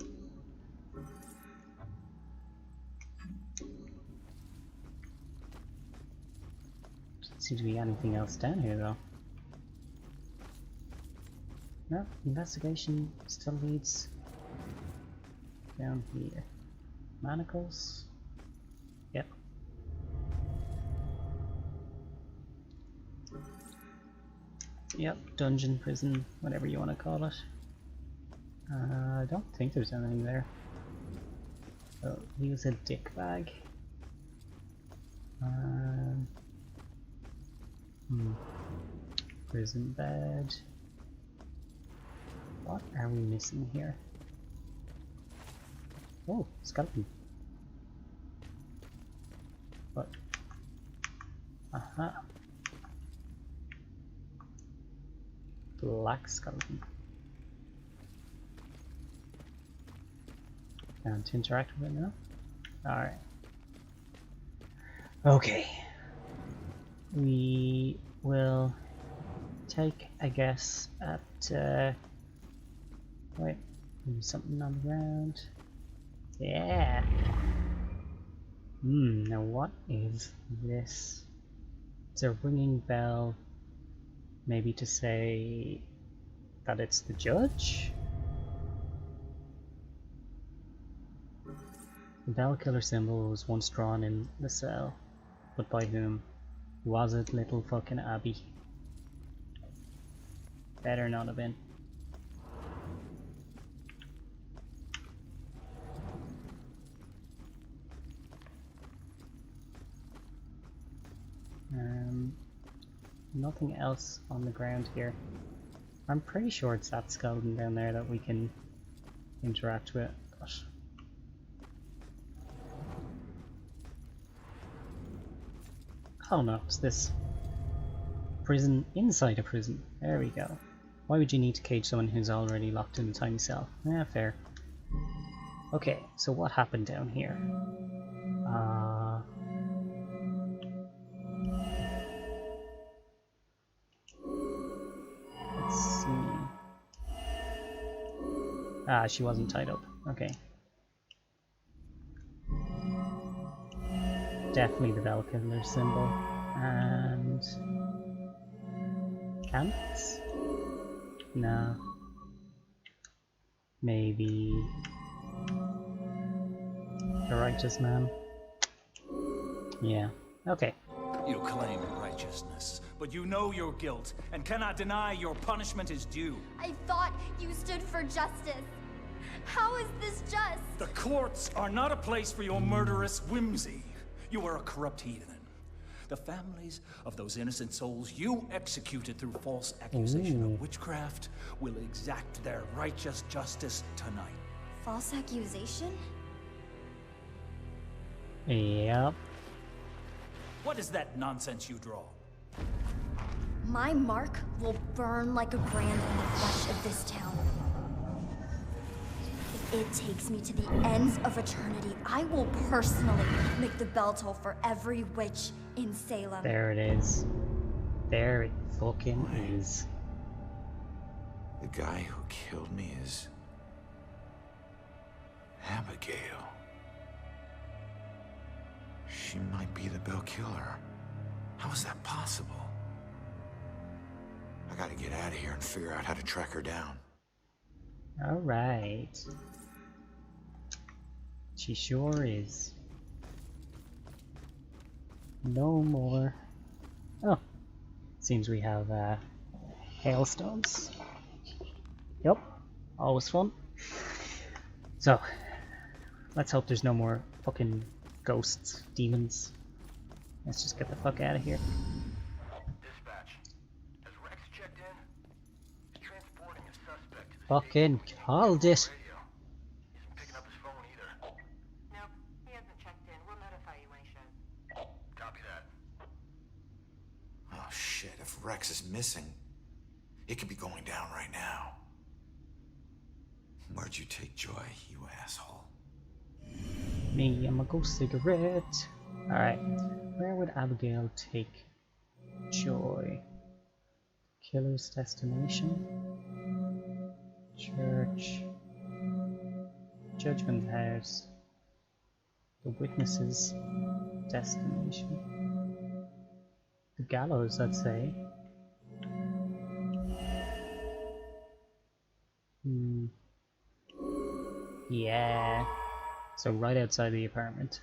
Doesn't seem to be anything else down here though. No, investigation still leads down here. Manacles? Yep. Yep, dungeon, prison, whatever you want to call it. I don't think there's anything there. So, use a dick bag. Prison bed. What are we missing here? Oh, skeleton. What? Aha. Black skeleton. Can't interact with it now? Alright. Okay. We will take a guess at wait, there's something on the ground. Yeah. Now what is this? It's a ringing bell. Maybe to say that it's the judge? The bell killer symbol was once drawn in the cell, but by whom? Was it little fucking Abby? Better not have been. Nothing else on the ground here. I'm pretty sure it's that skeleton down there that we can interact with. Oh no, it's this prison inside a prison. There we go. Why would you need to cage someone who's already locked in a tiny cell? Yeah, fair. Okay, so what happened down here? Let's see. Ah, she wasn't tied up. Okay. Definitely the Bell Killer symbol. And... candles? No. Maybe... the Righteous Man? Yeah. Okay. You claim righteousness, but you know your guilt and cannot deny your punishment is due. I thought you stood for justice. How is this just? The courts are not a place for your murderous whimsy. You are a corrupt heathen. The families of those innocent souls you executed through false accusation of witchcraft will exact their righteous justice tonight. False accusation? Yep. What is that nonsense you draw? My mark will burn like a brand on the flesh of this town. If it takes me to the ends of eternity, I will personally make the bell toll for every witch in Salem. There it is. There it fucking is. The guy who killed me is... Abigail. She might be the Bell Killer. How is that possible? I gotta get out of here and figure out how to track her down. Alright. She sure is. No more. Oh. Seems we have hailstones. Yep. Always fun. So, let's hope there's no more fucking ghosts, demons. Let's just get the fuck out of here. Dispatch. Has Rex checked in? He's transporting a suspect to the Fucking called it. radio. He isn't picking up his phone either. Nope, he hasn't checked in. We'll notify you when he shows. Copy that. Oh shit, if Rex is missing, it could be going down right now. Where'd you take Joy, you asshole? Me and my ghost cigarette. Alright, where would Abigail take Joy? Killer's destination? Church. Judgment House. The witness's destination. The gallows, I'd say. Yeah. So right outside the apartment.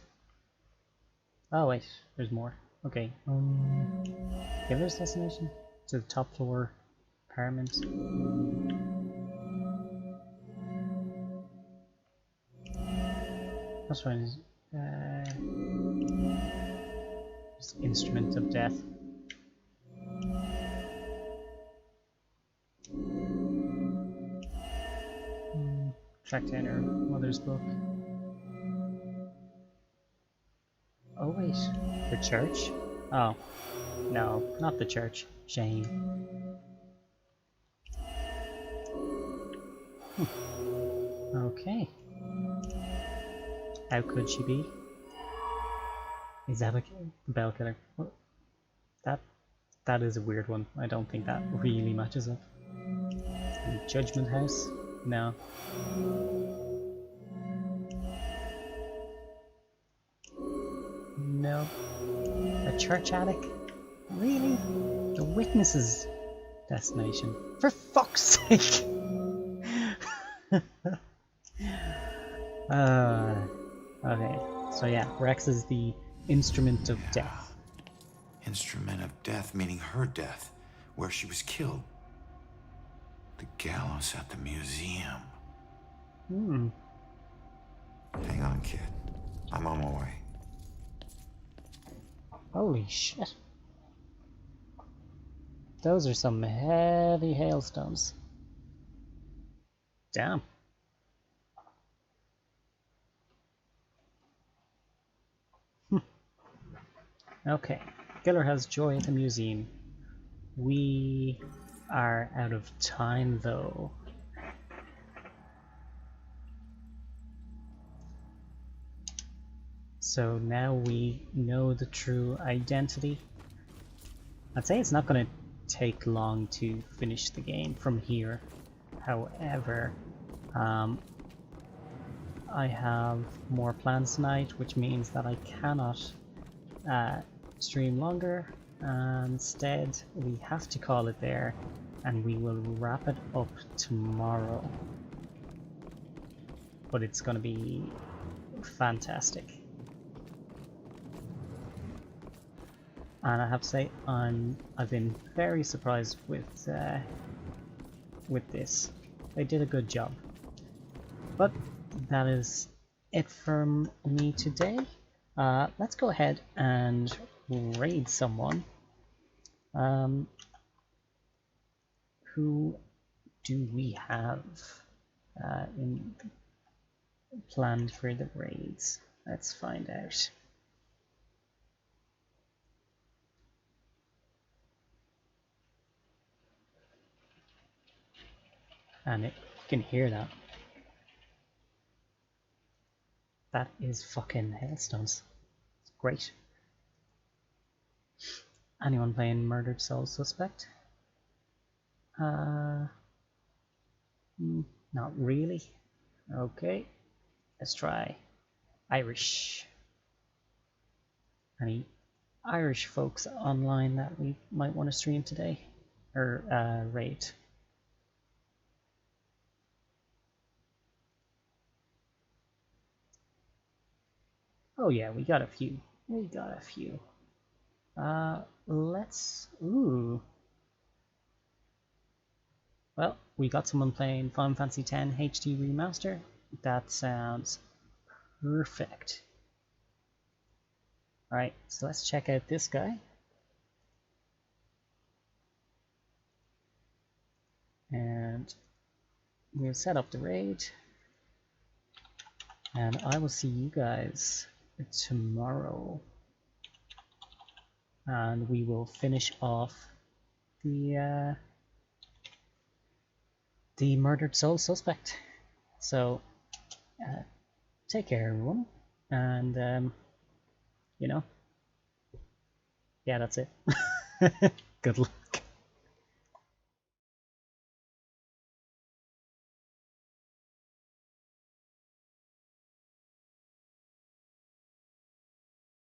Oh wait, there's more. Okay. Killer's destination? To the top floor apartment. That's one is Instrument of Death. Track down her mother's book. Oh wait, the church? Oh, no, not the church. Shame. Okay. How could she be? Is Abigail the Bell Killer? What? That is a weird one. I don't think that really matches up. And Judgment House? No. No. A church attic? Really? The witness's destination? For fuck's sake! Okay, so yeah, Rex is the instrument of death. Instrument of death, meaning her death, where she was killed. The gallows at the museum. Hang on, kid. I'm on my way. Holy shit. Those are some heavy hailstones. Damn. Okay. Killer has joy at the museum. We are out of time though. So now we know the true identity. I'd say it's not going to take long to finish the game from here. However, I have more plans tonight, which means that I cannot stream longer. Instead, we have to call it there, and we will wrap it up tomorrow. But it's going to be fantastic. And I have to say, I've been very surprised with this. They did a good job. But that is it from me today. Let's go ahead and raid someone. Who do we have planned for the raids? Let's find out. And you can hear that. That is fucking hailstones. It's great. Anyone playing Murdered Soul Suspect? Not really. Okay. Let's try Irish. Any Irish folks online that we might want to stream today? Or raid? Oh yeah, we got a few. We got a few. Let's... Ooh. Well, we got someone playing Final Fantasy X HD Remaster. That sounds perfect. Alright, so let's check out this guy. And we'll set up the raid. And I will see you guys tomorrow. And we will finish off the Murdered Soul Suspect. So take care everyone, and you know, yeah, that's it. Good luck.